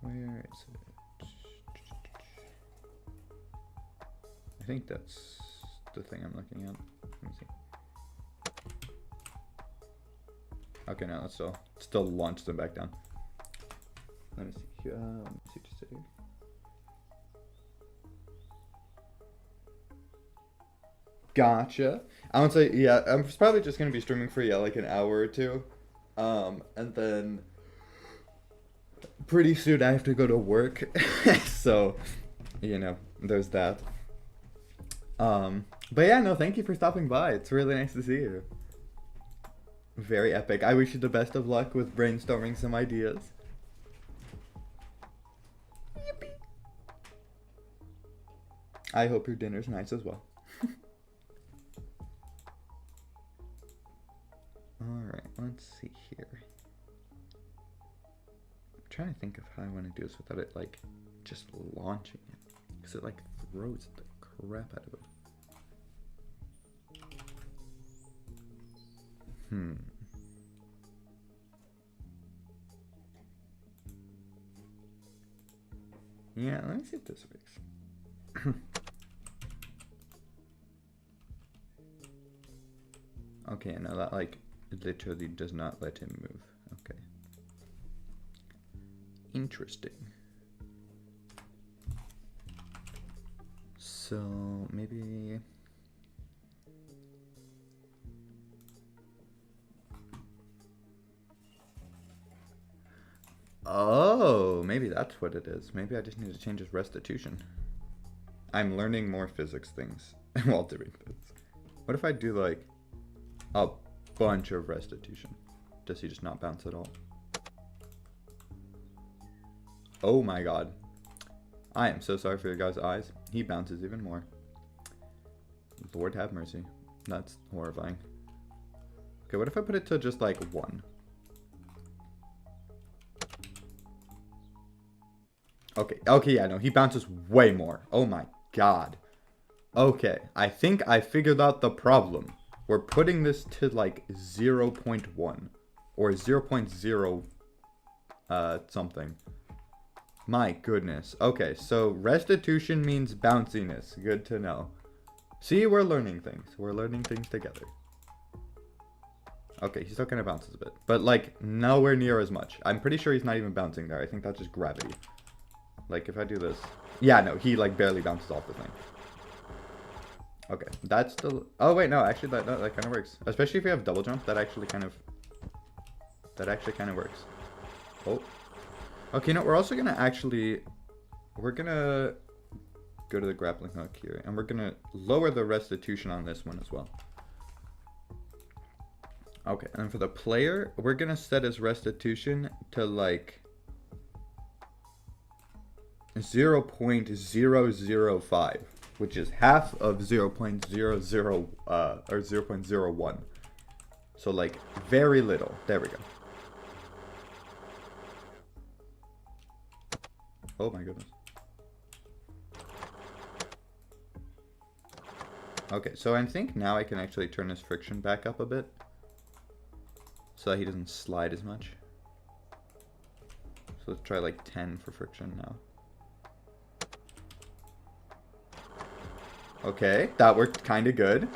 Where is it? I think that's the thing I'm looking at. Let me see. Okay, no, let's still launch them back down. Let me see here. Let me see just here. Gotcha. I would say, yeah, I'm probably just gonna be streaming for like an hour or two, and then pretty soon I have to go to work, so there's that. But yeah, no, thank you for stopping by. It's really nice to see you. Very epic. I wish you the best of luck with brainstorming some ideas. Yippee. I hope your dinner's nice as well. Alright, let's see here. I'm trying to think of how I want to do this without it, like, just launching it. Because it, like, throws the crap out of it. Yeah, let me see if this works. Okay, no, that, like, literally does not let him move. Okay. Interesting. So, maybe... Oh, maybe that's what it is. Maybe I just need to change his restitution. I'm learning more physics things while doing this. What if I do, like, a bunch of restitution? Does he just not bounce at all? Oh my god. I am so sorry for your guys' eyes. He bounces even more. Lord have mercy. That's horrifying. Okay, what if I put it to just, like, 1? Okay, yeah, no, he bounces way more. Oh my god. Okay, I think I figured out the problem. We're putting this to like 0.1 or 0.0 something. My goodness. Okay, so restitution means bounciness. Good to know. See, we're learning things. We're learning things together. Okay, he's still kind of bounces a bit, but like nowhere near as much. I'm pretty sure he's not even bouncing there. I think that's just gravity. Like, if I do this... Yeah, no, he, like, barely bounces off the thing. Okay, that's still... Oh, wait, no, actually, that kind of works. Especially if you have double jump, that actually kind of works. Oh. Okay, no, we're also gonna actually... We're gonna go to the grappling hook here, and we're gonna lower the restitution on this one as well. Okay, and for the player, we're gonna set his restitution to, like... 0.005, which is half of 0.00 or 0.01. So like very little. There we go. Oh my goodness. Okay, so I think now I can actually turn his friction back up a bit so that he doesn't slide as much. So let's try like 10 for friction now. Okay, that worked kind of good.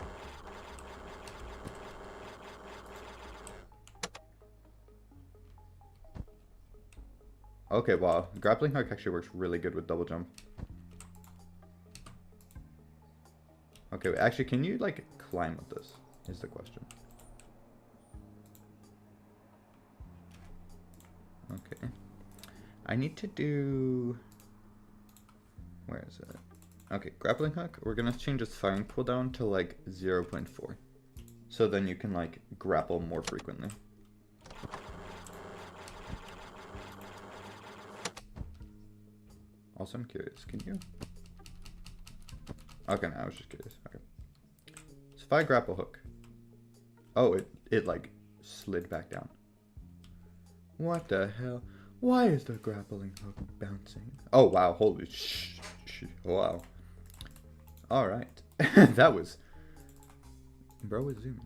Okay, wow. Grappling hook actually works really good with double jump. Okay, wait, actually, can you, like, climb with this? Is the question. Okay. I need to do... Where is it? Okay, grappling hook. We're gonna change its firing cooldown to like 0.4. So then you can like grapple more frequently. Also, I'm curious, can you? Okay, no, I was just curious. Okay. So if I grapple hook. Oh, it like slid back down. What the hell? Why is the grappling hook bouncing? Oh, wow. Holy wow. Alright. That was... Bro was zooming.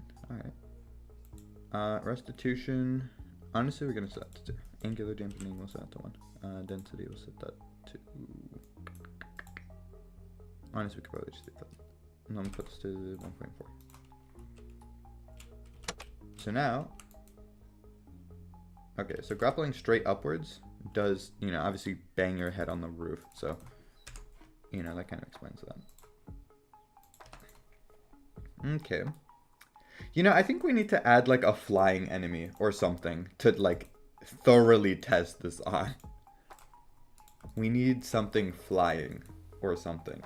Alright. Restitution. Honestly, we're going to set that to 2. Angular dampening, we'll set that to 1. Density, we'll set that to... Honestly, we could probably just do that. And I'm going to put this to 1.4. So now... Okay, so grappling straight upwards does, you know, obviously bang your head on the roof. So, you know, that kind of explains that. Okay. You know, I think we need to add, like, a flying enemy or something to, like, thoroughly test this on. We need something flying or something.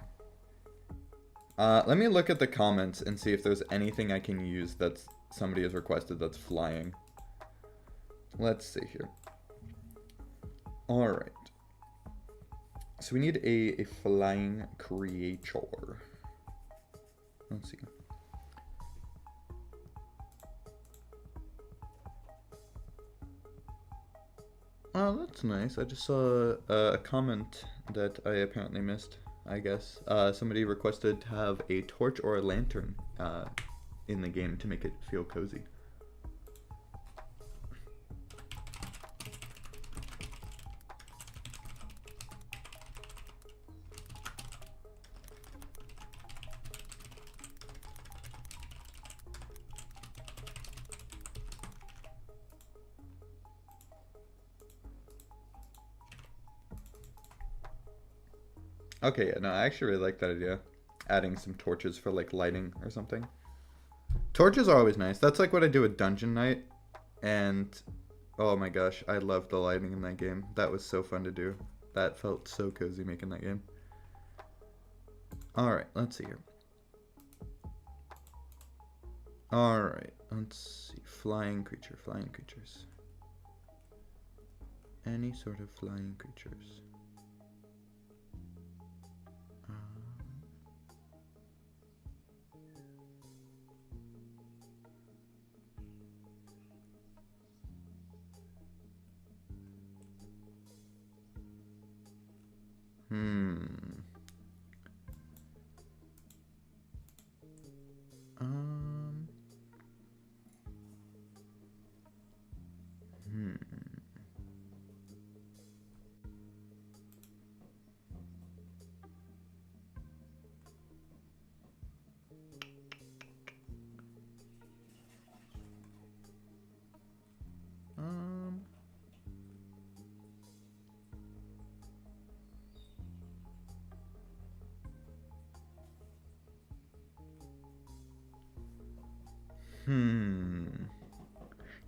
Let me look at the comments and see if there's anything I can use that's somebody has requested that's flying. Let's see here. Alright. So we need a flying creature. Let's see. Oh, that's nice. I just saw a comment that I apparently missed, I guess. Somebody requested to have a torch or a lantern in the game to make it feel cozy. Okay, yeah, no, I actually really like that idea. Adding some torches for, like, lighting or something. Torches are always nice. That's, like, what I do with Dungeon Night. And, oh my gosh, I love the lighting in that game. That was so fun to do. That felt so cozy making that game. Alright, let's see here. Alright, let's see. Flying creature, flying creatures. Any sort of flying creatures.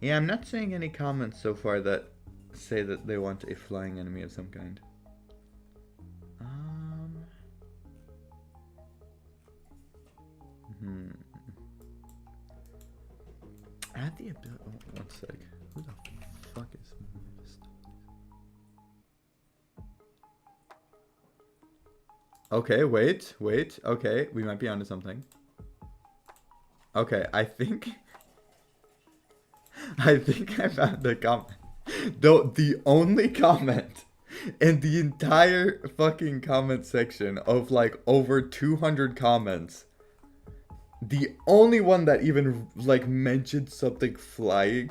Yeah, I'm not seeing any comments so far that say that they want a flying enemy of some kind. Add the ability. Oh, one sec. Who the fuck is this? Okay, wait. Okay, we might be onto something. Okay, I think I found the comment. The only comment in the entire fucking comment section of like over 200 comments. The only one that even like mentioned something flying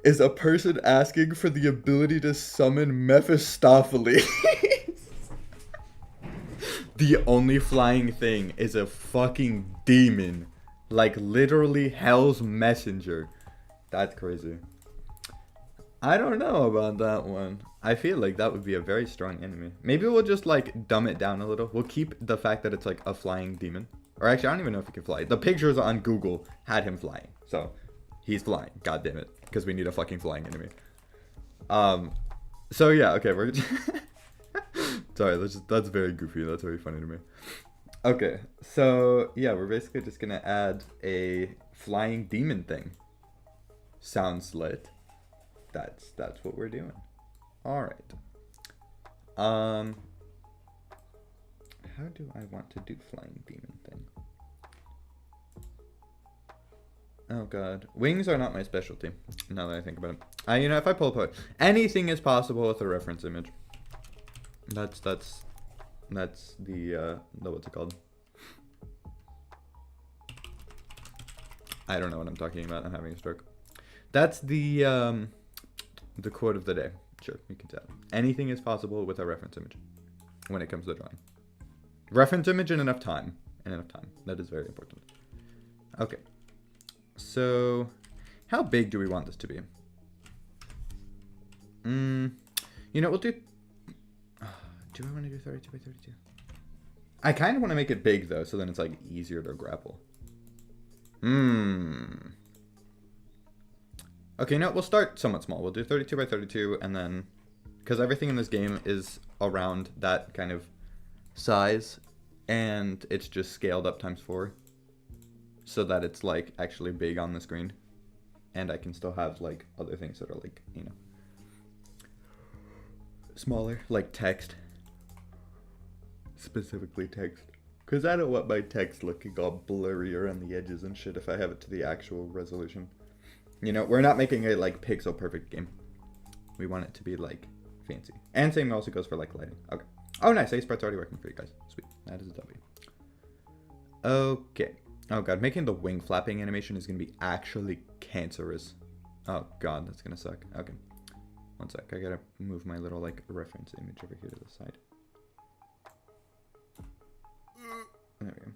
is a person asking for the ability to summon Mephistopheles. The only flying thing is a fucking demon. Like literally hell's messenger. That's crazy. I don't know about that one. I feel like that would be a very strong enemy. Maybe we'll just like dumb it down a little. We'll keep the fact that it's like a flying demon. Or actually, I don't even know if he can fly. The pictures on Google had him flying. So, he's flying. God damn it. Because we need a fucking flying enemy. So yeah, okay, we're... Sorry, that's very goofy. That's very funny to me. Okay, so yeah, we're basically just gonna add a flying demon thing. Sounds lit. That's what we're doing. Alright. How how do I want to do flying demon thing? Oh god, wings are not my specialty. Now that I think about it, you know, if I pull apart, anything is possible with a reference image. That's the what's it called? I don't know what I'm talking about. I'm having a stroke. That's the quote of the day. Sure, you can tell. Anything is possible with a reference image when it comes to drawing. Reference image in enough time. That is very important. Okay. So, how big do we want this to be? You know, we'll do... do I want to do 32 by 32? I kind of want to make it big, though, so then it's, like, easier to grapple. Okay, no, we'll start somewhat small. We'll do 32 by 32, and then... because everything in this game is around that kind of size, and it's just scaled up times 4. So that it's, like, actually big on the screen. And I can still have, like, other things that are, like, you know... smaller. Like text. Specifically text. Because I don't want my text looking all blurry around the edges and shit if I have it to the actual resolution. You know, we're not making a, like, pixel perfect game. We want it to be, like, fancy. And same also goes for, like, lighting. Okay. Oh, nice. Ace-Spart's already working for you guys. Sweet. That is a W. Okay. Oh, God. Making the wing flapping animation is going to be actually cancerous. Oh, God. That's going to suck. Okay. One sec. I got to move my little, like, reference image over here to the side. There we go.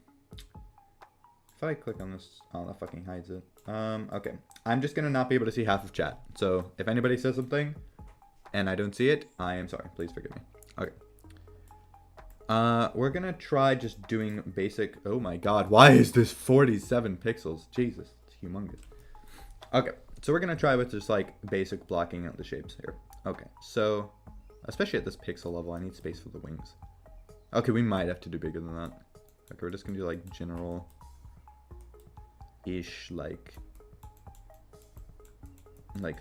If I click on this, oh, that fucking hides it. Okay. I'm just gonna not be able to see half of chat. So if anybody says something and I don't see it, I am sorry. Please forgive me. Okay. We're gonna try just doing basic. Oh my god, why is this 47 pixels? Jesus, it's humongous. Okay, so we're gonna try with just like basic blocking out the shapes here. Okay, so especially at this pixel level, I need space for the wings. Okay, we might have to do bigger than that. Okay, we're just gonna do like general-ish, like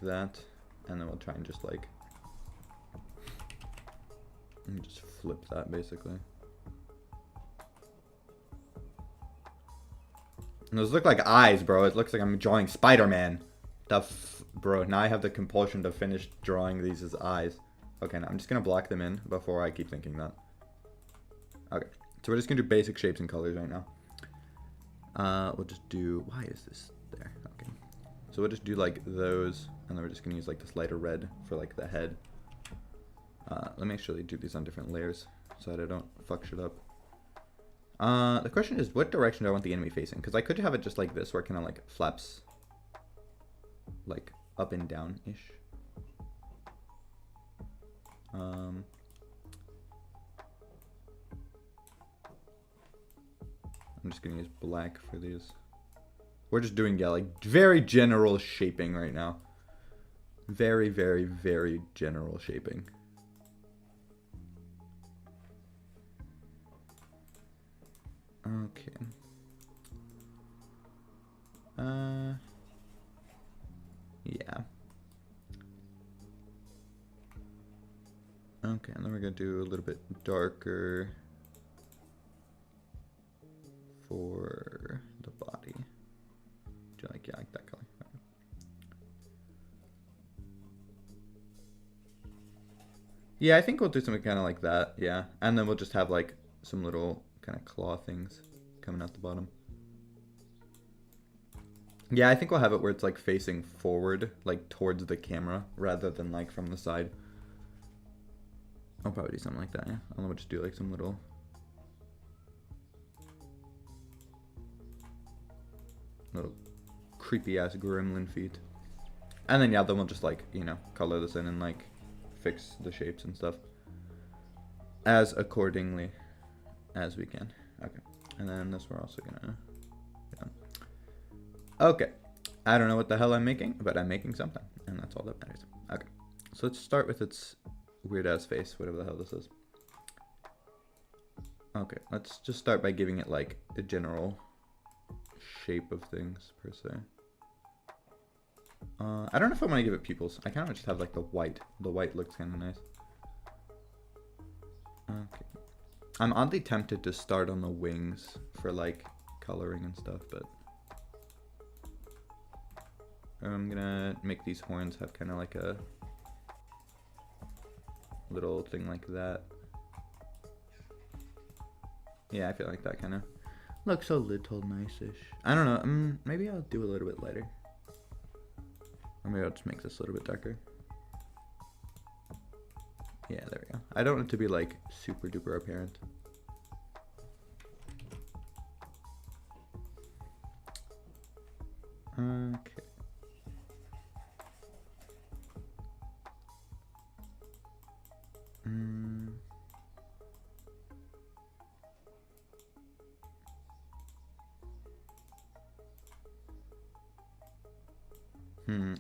that, and then we'll try and just like just flip that basically. And those look like eyes, bro. It looks like I'm drawing Spider-Man. Bro, now I have the compulsion to finish drawing these as eyes. Okay, now I'm just gonna block them in before I keep thinking that. Okay. So we're just going to do basic shapes and colors right now. We'll just do... why is this there? Okay. So we'll just do like those. And then we're just going to use like this lighter red for like the head. Let me actually do these on different layers so that I don't fuck shit up. The question is, what direction do I want the enemy facing? Because I could have it just like this where it kind of like flaps like up and down-ish. I'm just gonna use black for these. We're just doing, yeah, like very general shaping right now. Very, very, very general shaping. Okay. Yeah. Okay, and then we're gonna do a little bit darker for the body. Do you like, yeah, I like that color. Okay. Yeah, I think we'll do something kind of like that. Yeah, and then we'll just have like some little kind of claw things coming out the bottom. Yeah, I think we'll have it where it's like facing forward, like towards the camera, rather than like from the side. I'll probably do something like that. Yeah, and then we'll just do like some little creepy ass gremlin feet. And then yeah, then we'll just like, you know, color this in and like fix the shapes and stuff as accordingly as we can. Okay. And then this we're also gonna, yeah. Okay. I don't know what the hell I'm making, but I'm making something, and that's all that matters. Okay. So let's start with its weird ass face, whatever the hell this is. Okay, let's just start by giving it like a general shape of things per se. I don't know if I want to give it pupils. I kind of just have like the white. The white looks kind of nice. Okay. I'm oddly tempted to start on the wings for like coloring and stuff, but I'm gonna make these horns have kind of like a little thing like that. Yeah, I feel like that kind of looks a little nice-ish. I don't know. Maybe I'll do a little bit lighter. Or maybe I'll just make this a little bit darker. Yeah, there we go. I don't want it to be like super duper apparent. Okay.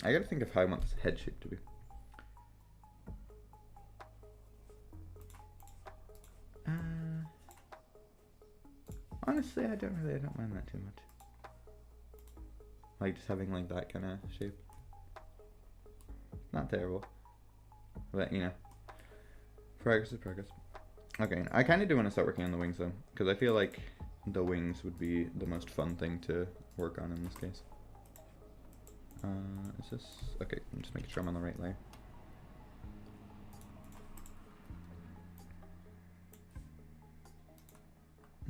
I gotta think of how I want this head shape to be. Honestly, I don't mind that too much. Like just having like that kind of shape. Not terrible. But you know, progress is progress. Okay, I kind of do want to start working on the wings though, because I feel like the wings would be the most fun thing to work on in this case. Is this okay? I'm just making sure I'm on the right layer.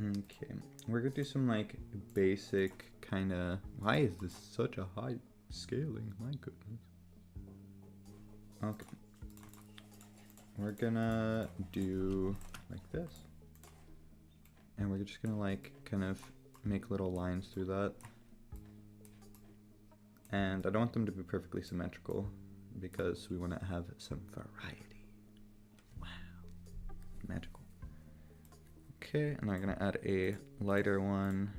Okay, we're gonna do some like basic kind of. Why is this such a high scaling? My goodness. Okay, we're gonna do like this, and we're just gonna like kind of make little lines through that. And I don't want them to be perfectly symmetrical because we want to have some variety. Wow, magical. Okay, and I'm gonna add a lighter one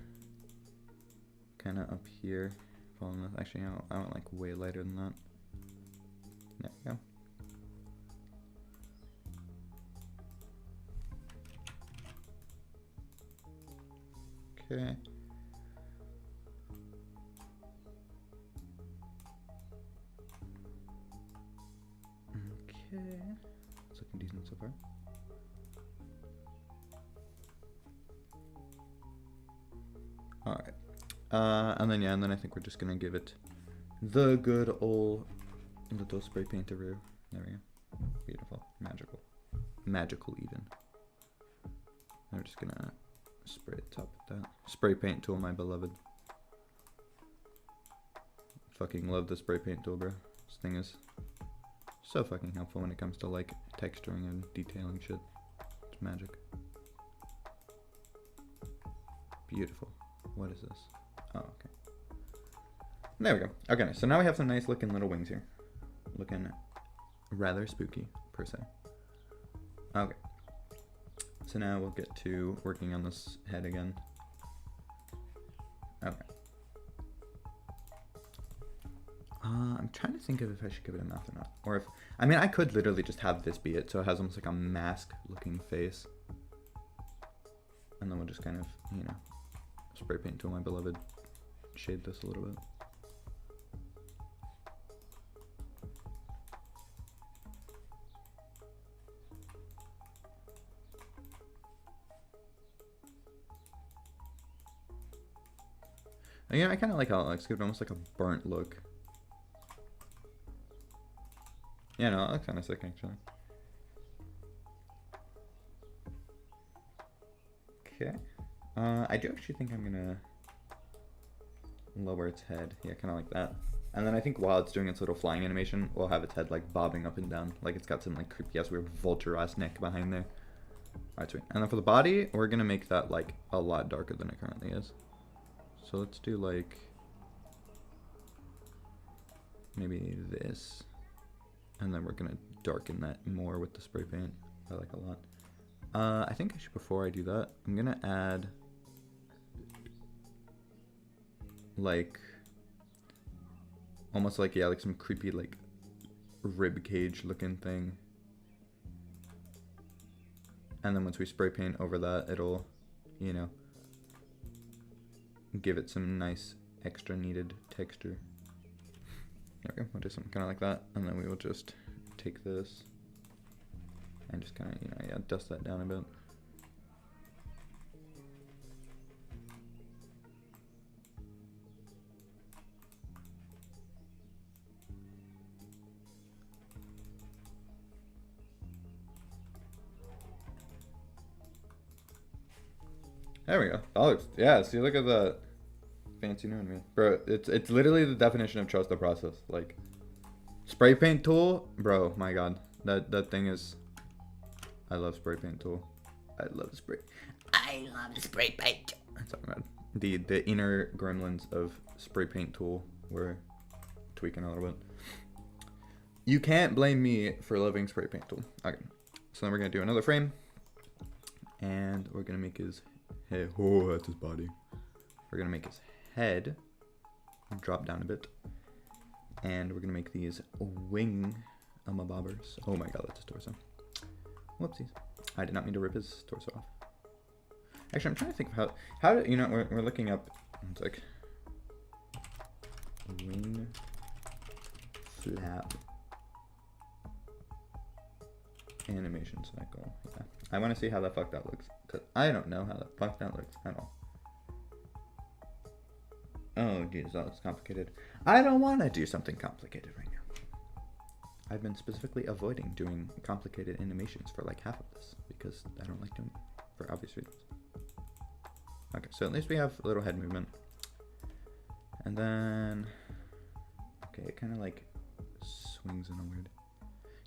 kind of up here. Following this. Actually, I want like way lighter than that. There we go. Okay. Okay. It's looking decent so far. Alright. And then I think we're just gonna give it the good old little spray painteroo. There we go. Beautiful. Magical. Magical even. I'm just gonna spray the top with that. Spray paint tool, my beloved. Fucking love the spray paint tool, bro. This thing is so fucking helpful when it comes to like texturing and detailing shit. It's magic. Beautiful. What is this? Oh, okay. There we go. Okay, so now we have some nice looking little wings here. Looking rather spooky, per se. Okay. So now we'll get to working on this head again. Okay. I'm trying to think of if I should give it a mouth or not. Or if, I mean, I could literally just have this be it, so it has almost like a mask looking face. And then we'll just kind of, you know, spray paint to my beloved, shade this a little bit. Again, I kind of like how it looks. Give it almost like a burnt look. Yeah, no, that looks kind of sick actually. Okay. I do actually think I'm gonna lower its head. Yeah, kind of like that. And then I think while it's doing its little flying animation, we'll have its head like bobbing up and down. Like it's got some like creepy ass weird vulture ass neck behind there. Alright, sweet. And then for the body, we're gonna make that like a lot darker than it currently is. So let's do like maybe this. And then we're gonna darken that more with the spray paint. I like a lot. I think I should, before I do that, I'm gonna add like almost like, yeah, like some creepy like rib cage looking thing. And then once we spray paint over that, it'll, you know, give it some nice extra needed texture. Okay, we'll do something kind of like that, and then we will just take this and just kind of, you know, yeah, dust that down a bit. There we go. That looks, yeah, see, look at the fancy new me. Bro, it's literally the definition of trust the process. Like, spray paint tool, bro, my god. That thing is, I love spray paint tool. I love spray paint. Sorry, man. The inner gremlins of spray paint tool were tweaking a little bit. You can't blame me for loving spray paint tool. Okay, so then we're gonna do another frame, and we're gonna make his head. Oh, that's his body. We're gonna make his head drop down a bit, and we're gonna make these wing bobbers. Oh my god, that's his torso. Whoopsies. I did not mean to rip his torso off. Actually, I'm trying to think of how do you know, we're looking up. It's like wing flap animation cycle. Yeah. I want to see how the fuck that looks, because I don't know how the fuck that looks at all. Oh geez, that looks complicated. I don't want to do something complicated right now. I've been specifically avoiding doing complicated animations for like half of this because I don't like doing it for obvious reasons. Okay, so at least we have a little head movement. And then, okay, it kind of like swings in a weird.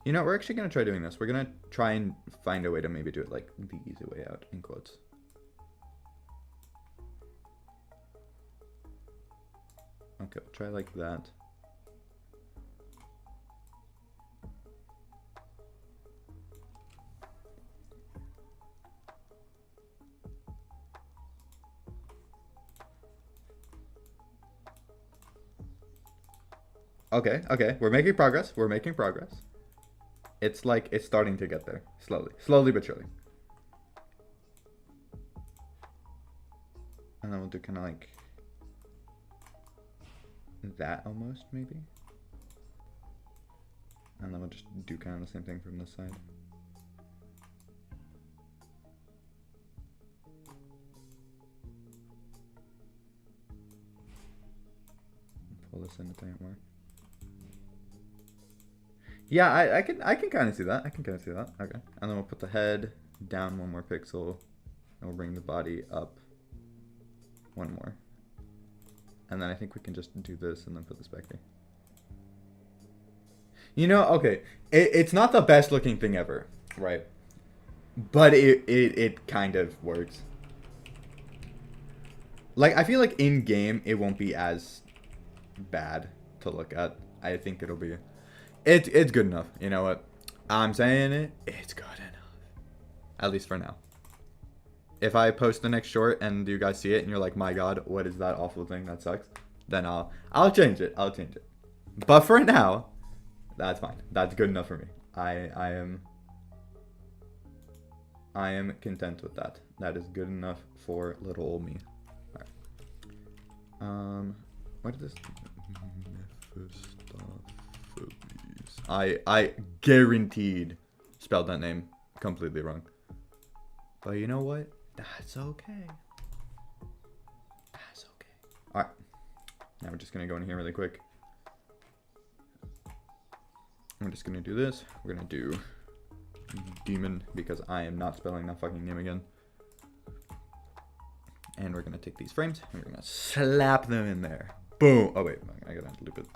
You know, we're actually going to try doing this. We're going to try and find a way to maybe do it like the easy way out, in quotes. Okay, we'll try like that. Okay, okay, we're making progress. We're making progress. It's like, it's starting to get there. Slowly. Slowly but surely. And then we'll do kind of like that almost, maybe. And then we'll just do kind of the same thing from this side. Pull this in a tiny more. Yeah, I can kind of see that. I can kind of see that. Okay. And then we'll put the head down one more pixel. And we'll bring the body up one more. And then I think we can just do this and then put this back here. You know, okay. It's not the best looking thing ever, right? But it kind of works. Like, I feel like in game it won't be as bad to look at. I think it'll be... It's good enough. You know what? I'm saying it. It's good enough. At least for now. If I post the next short and you guys see it and you're like, my god, what is that awful thing? That sucks. Then I'll change it. I'll change it. But for now, that's fine. That's good enough for me. I am content with that. That is good enough for little old me. Alright. What is this? I guaranteed spelled that name completely wrong. But you know what? That's okay. That's okay. Alright. Now we're just going to go in here really quick. I'm just going to do this. We're going to do demon because I am not spelling that fucking name again. And we're going to take these frames and we're going to slap them in there. Boom. Oh, wait. I got to loop it.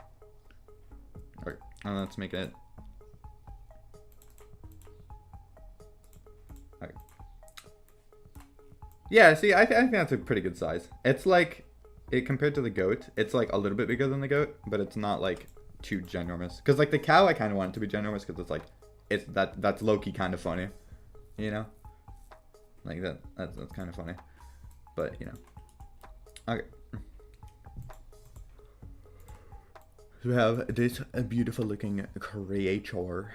Okay. And let's make it. Okay. Yeah, see, I think that's a pretty good size. It's like, compared to the goat, it's like a little bit bigger than the goat, but it's not like too ginormous. Because like the cow, I kind of want it to be ginormous because it's like, that's low-key kind of funny, you know? Like that's kind of funny. But, you know. Okay. So we have this beautiful looking creature.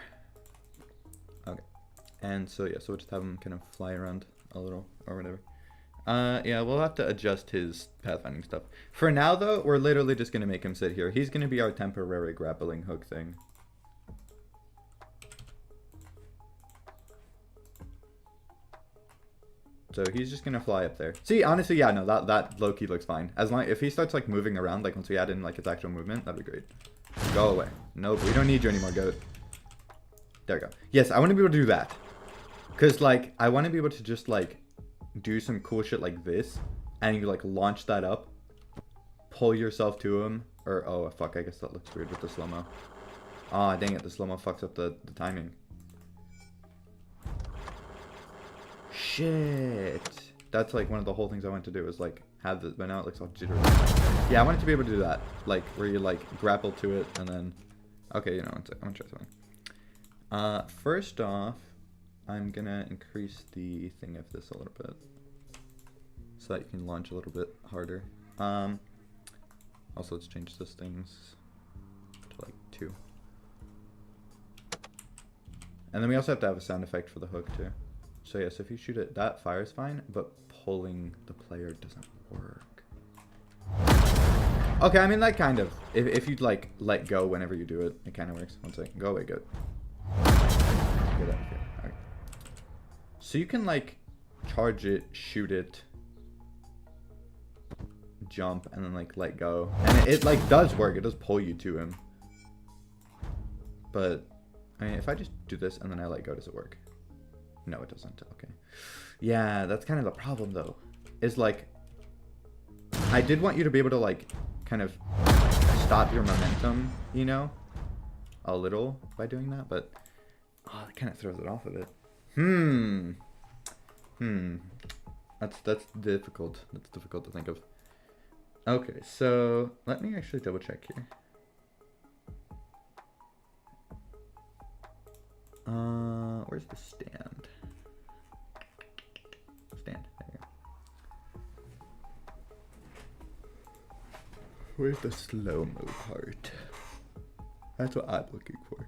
Okay. And so yeah, so we'll just have him kind of fly around a little or whatever. Yeah, we'll have to adjust his pathfinding stuff. For now though, we're literally just gonna make him sit here. He's gonna be our temporary grappling hook thing. So he's just gonna fly up there. See, honestly, yeah, no, that low-key looks fine. As long if he starts like moving around, like once we add in like its actual movement, that'd be great. Go away. Nope, we don't need you anymore, goat. There we go. Yes, I want to be able to do that. Cause like I want to be able to just like do some cool shit like this, and you like launch that up, pull yourself to him, or oh fuck, I guess that looks weird with the slow-mo. Ah, dang it, the slow-mo fucks up the timing. Shit. That's like one of the whole things I wanted to do is like have the, but now it looks all jittery. Yeah, I wanted to be able to do that, like where you like grapple to it and then, okay, you know, I'm gonna try something. First off, I'm gonna increase the thing of this a little bit so that you can launch a little bit harder. Also, let's change this things to like 2. And then we also have to have a sound effect for the hook too. So yes, if you shoot it, that fires fine, but pulling the player doesn't work. Okay, I mean that kind of, if you'd like let go whenever you do it, it kind of works. One second, go away, good. Get out of here. Alright. So you can like charge it, shoot it, jump, and then like let go. And it like does work, it does pull you to him. But, I mean, if I just do this and then I let go, does it work? No, it doesn't. Okay. Yeah, that's kind of the problem, though. Is like, I did want you to be able to, like, kind of stop your momentum, you know? A little by doing that, but, oh, it kind of throws it off a bit. That's difficult. That's difficult to think of. Okay, so let me actually double check here. Where's the stand? Stand. There you go. Where's the slow-mo part? That's what I'm looking for.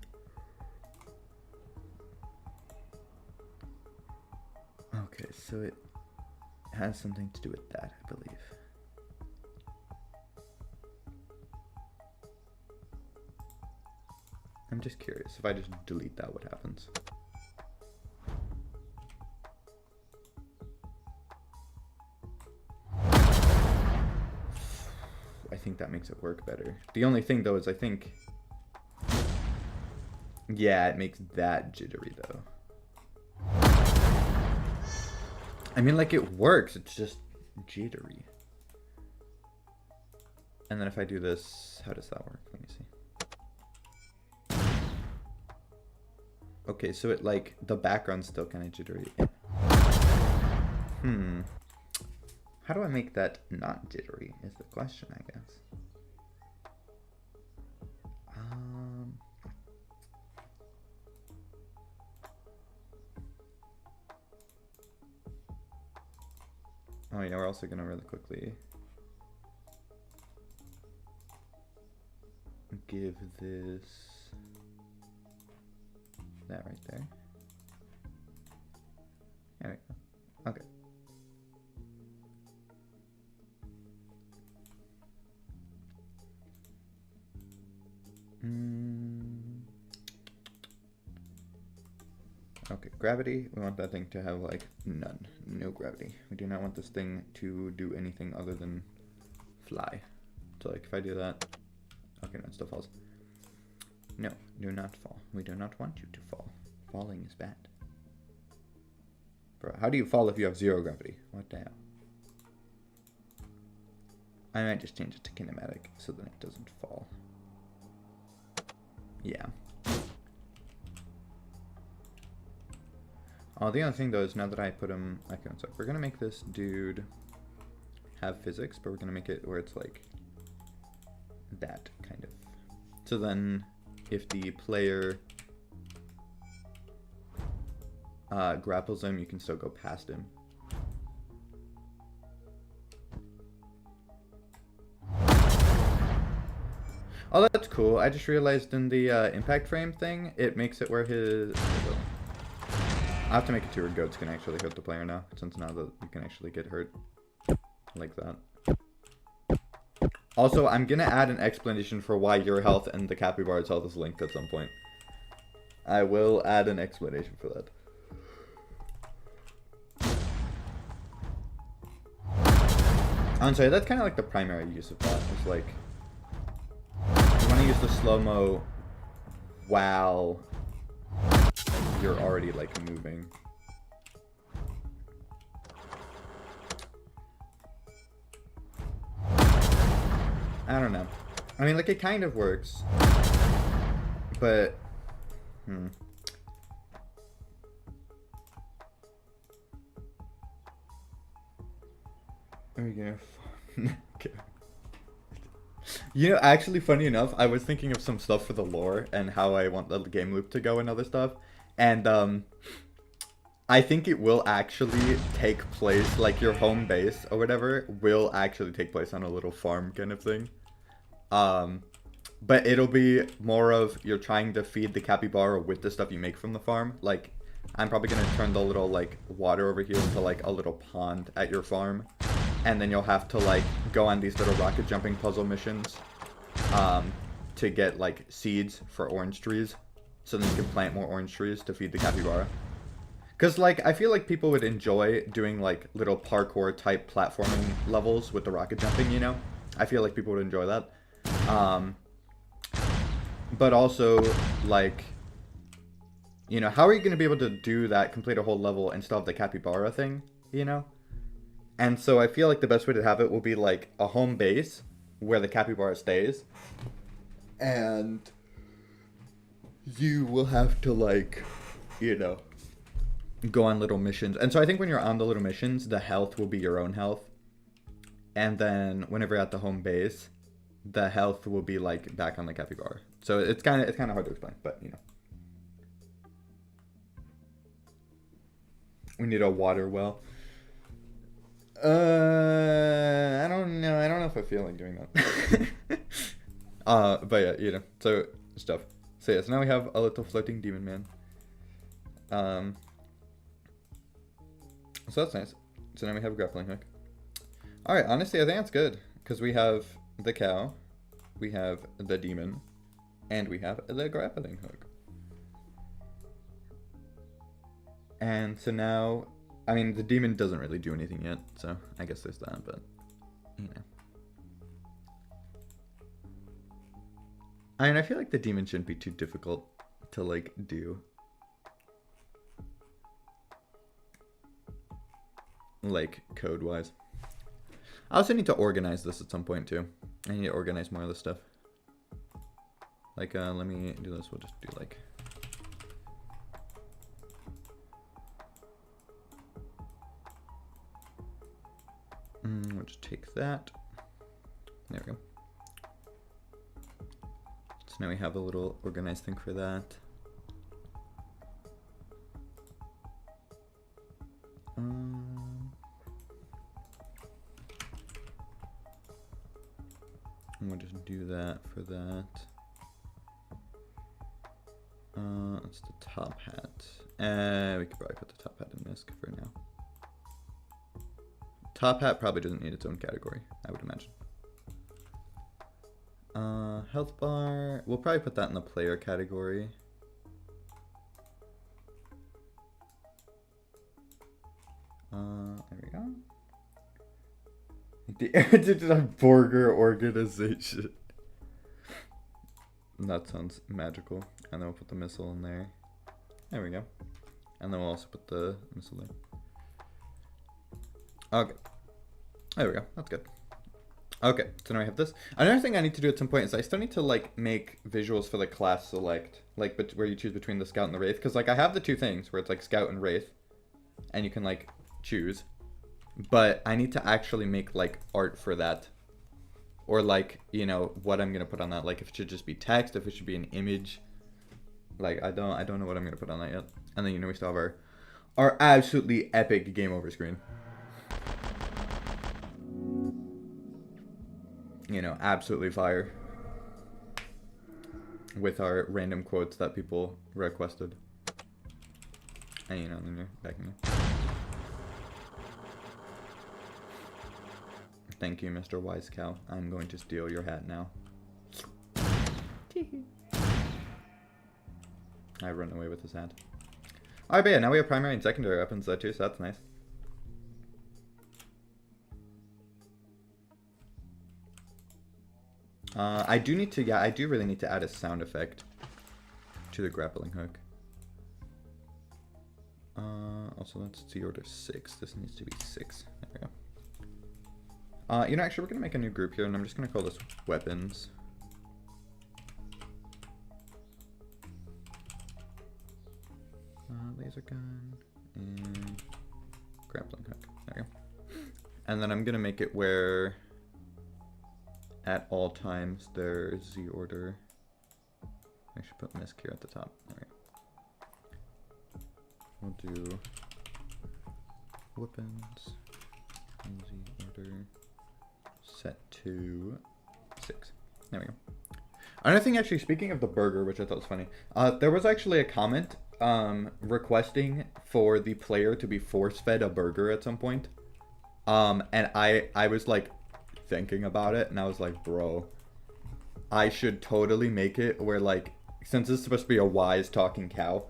Okay, so it has something to do with that, I believe. I'm just curious, if I just delete that, what happens? I think that makes it work better. The only thing though is I think, yeah, it makes that jittery though. I mean, like, it works, it's just jittery. And then if I do this, how does that work? Let me see. Okay, so it like, the background's still kind of jittery. How do I make that not jittery is the question, I guess. Oh yeah, we're also gonna really quickly give this that right there. There we go. Okay. Okay, gravity, we want that thing to have like none, no gravity. We do not want this thing to do anything other than fly. So like if I do that, okay, no, it still falls. No, do not fall. We do not want you to fall. Falling is bad. Bro, how do you fall if you have 0 gravity? What the hell? I might just change it to kinematic so that it doesn't fall. Yeah. The other thing though is now that I put him, okay, so we're gonna make this dude have physics, but we're gonna make it where it's like that kind of. So then if the player grapples him, you can still go past him. Oh, that's cool. I just realized in the impact frame thing, it makes it where his... I have to make it to where goats can actually hurt the player now, since now that you can actually get hurt like that. Also, I'm gonna add an explanation for why your health and the capybara's health is linked at some point. I will add an explanation for that. I'm sorry, that's kind of like the primary use of that. It's like, you want to use the slow-mo while you're already like moving. I don't know. I mean, like, it kind of works. But, There we go. Okay. You know, actually, funny enough, I was thinking of some stuff for the lore and how I want the game loop to go and other stuff. And, I think it will actually take place, like your home base or whatever, will actually take place on a little farm kind of thing. But it'll be more of you're trying to feed the capybara with the stuff you make from the farm. Like, I'm probably going to turn the little, like, water over here into, like, a little pond at your farm. And then you'll have to, like, go on these little rocket jumping puzzle missions to get, like, seeds for orange trees. So then you can plant more orange trees to feed the capybara. Because, like, I feel like people would enjoy doing, like, little parkour-type platforming levels with the rocket jumping, you know? I feel like people would enjoy that. But also, like, you know, how are you going to be able to do that, complete a whole level, and still have the capybara thing, you know? And so I feel like the best way to have it will be, like, a home base where the capybara stays. And you will have to, like, you know, go on little missions. And so I think when you're on the little missions, the health will be your own health. And then whenever you're at the home base, the health will be, like, back on the capybara. So it's kind of hard to explain, but, you know. We need a water well. I don't know. I don't know if I feel like doing that. But yeah, you know, so stuff. So yeah, so now we have a little floating demon man. So that's nice. So now we have a grappling hook. Alright, honestly, I think that's good. Because we have the cow, we have the demon, and we have the grappling hook. And so now, I mean, the demon doesn't really do anything yet, so I guess there's that, but, you know. I mean, I feel like the demon shouldn't be too difficult to, like, do. Like, code-wise. I also need to organize this at some point, too. I need to organize more of this stuff. Like, let me do this. We'll just do, like... we'll just take that. There we go. So now we have a little organized thing for that. And we'll just do that for that. That's the top hat. We could probably put the top hat in this for now. Top hat probably doesn't need its own category, I would imagine. Health bar, we'll probably put that in the player category. There we go. The Antigen Burger Organization. That sounds magical. And then we'll put the missile in there. There we go. And then we'll also put the missile there. Okay. There we go. That's good. Okay, so now I have this. Another thing I need to do at some point is I still need to, like, make visuals for the class select. Like, but where you choose between the Scout and the Wraith. Because, like, I have the two things where it's, like, Scout and Wraith. And you can, like, choose. But I need to actually make, like, art for that. Or, like, you know, what I'm going to put on that. Like, if it should just be text, if it should be an image. Like, I don't know what I'm going to put on that yet. And then, you know, we still have our absolutely epic game over screen. You know, absolutely fire. With our random quotes that people requested. And, you know, then you're back in there. Thank you, Mr. Wise Cow. I'm going to steal your hat now. I run away with his hat. Alright, but yeah, now we have primary and secondary weapons though too, so that's nice. I do need to, yeah, I do really need to add a sound effect to the grappling hook. Also, let's see, order 6. This needs to be 6. There we go. Actually, we're gonna make a new group here, and I'm just gonna call this weapons. Laser gun and grappling hook. There we go. And then I'm gonna make it where at all times there's the order. I should put MISC here at the top. There we go. We'll do weapons. Easy order. Set to 6. There we go. Another thing, actually, speaking of the burger, which I thought was funny, there was actually a comment requesting for the player to be force-fed a burger at some point. And I was like thinking about it, and I was like, bro, I should totally make it where, like, since it's supposed to be a wise talking cow,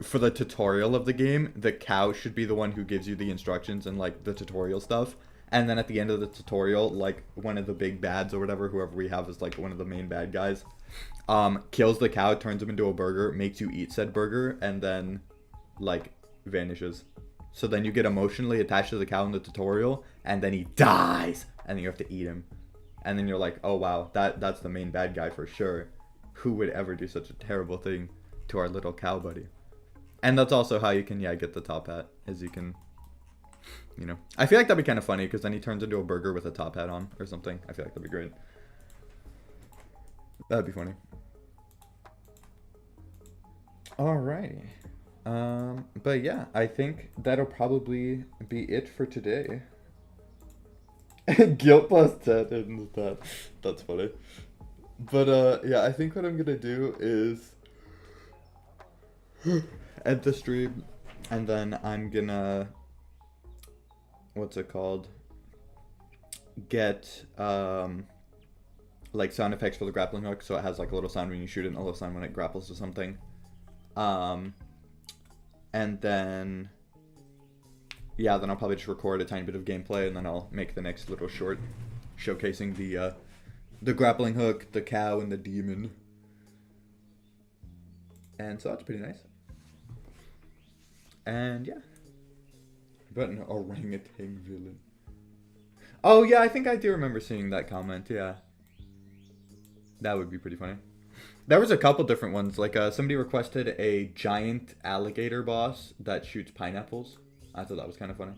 for the tutorial of the game, the cow should be the one who gives you the instructions and like the tutorial stuff. And then at the end of the tutorial, like one of the big bads or whatever, whoever we have is like one of the main bad guys, kills the cow, turns him into a burger, makes you eat said burger, and then like vanishes. So then you get emotionally attached to the cow in the tutorial, and then he dies, and then you have to eat him. And then you're like, oh wow, that's the main bad guy for sure. Who would ever do such a terrible thing to our little cow buddy? And that's also how you can, get the top hat, is you can, I feel like that'd be kind of funny, because then he turns into a burger with a top hat on, or something. I feel like that'd be great. That'd be funny. Alrighty. But yeah, I think that'll probably be it for today. Guilt plus 10 isn't that? That's funny. But, yeah, I think what I'm gonna do is end the stream, and then I'm gonna, what's it called, get like sound effects for the grappling hook, so it has like a little sound when you shoot it and a little sound when it grapples to something, and then then I'll probably just record a tiny bit of gameplay, and then I'll make the next little short showcasing the grappling hook, the cow, and the demon. And so that's pretty nice. And yeah. But an orangutan villain. Oh yeah, I think I do remember seeing that comment, yeah. That would be pretty funny. There was a couple different ones, like somebody requested a giant alligator boss that shoots pineapples. I thought that was kind of funny.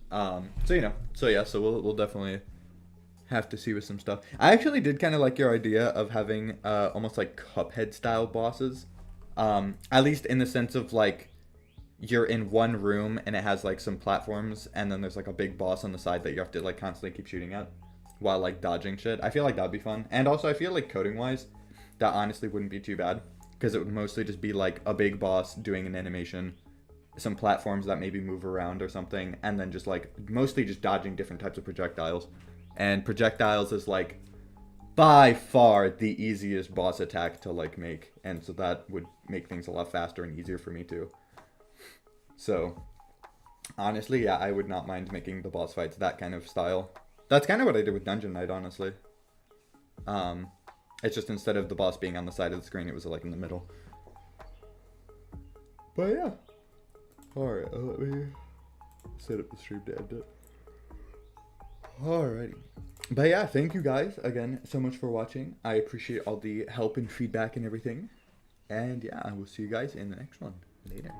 So we'll definitely have to see with some stuff. I actually did kind of like your idea of having almost like Cuphead style bosses. At least in the sense of like you're in one room and it has like some platforms, and then there's like a big boss on the side that you have to like constantly keep shooting at while like dodging shit. I feel like that'd be fun. And also I feel like coding wise, that honestly wouldn't be too bad, because it would mostly just be like a big boss doing an animation, some platforms that maybe move around or something, and then just like mostly just dodging different types of projectiles. And projectiles is like by far the easiest boss attack to like make, and so that would make things a lot faster and easier for me too. So honestly, yeah, I would not mind making the boss fights that kind of style. That's kind of what I did with Dungeon Knight, honestly. It's just instead of the boss being on the side of the screen, it was like in the middle. But yeah. Alright, let me set up the stream to end it. Alrighty. But yeah, thank you guys again so much for watching. I appreciate all the help and feedback and everything. And yeah, I will see you guys in the next one. Later.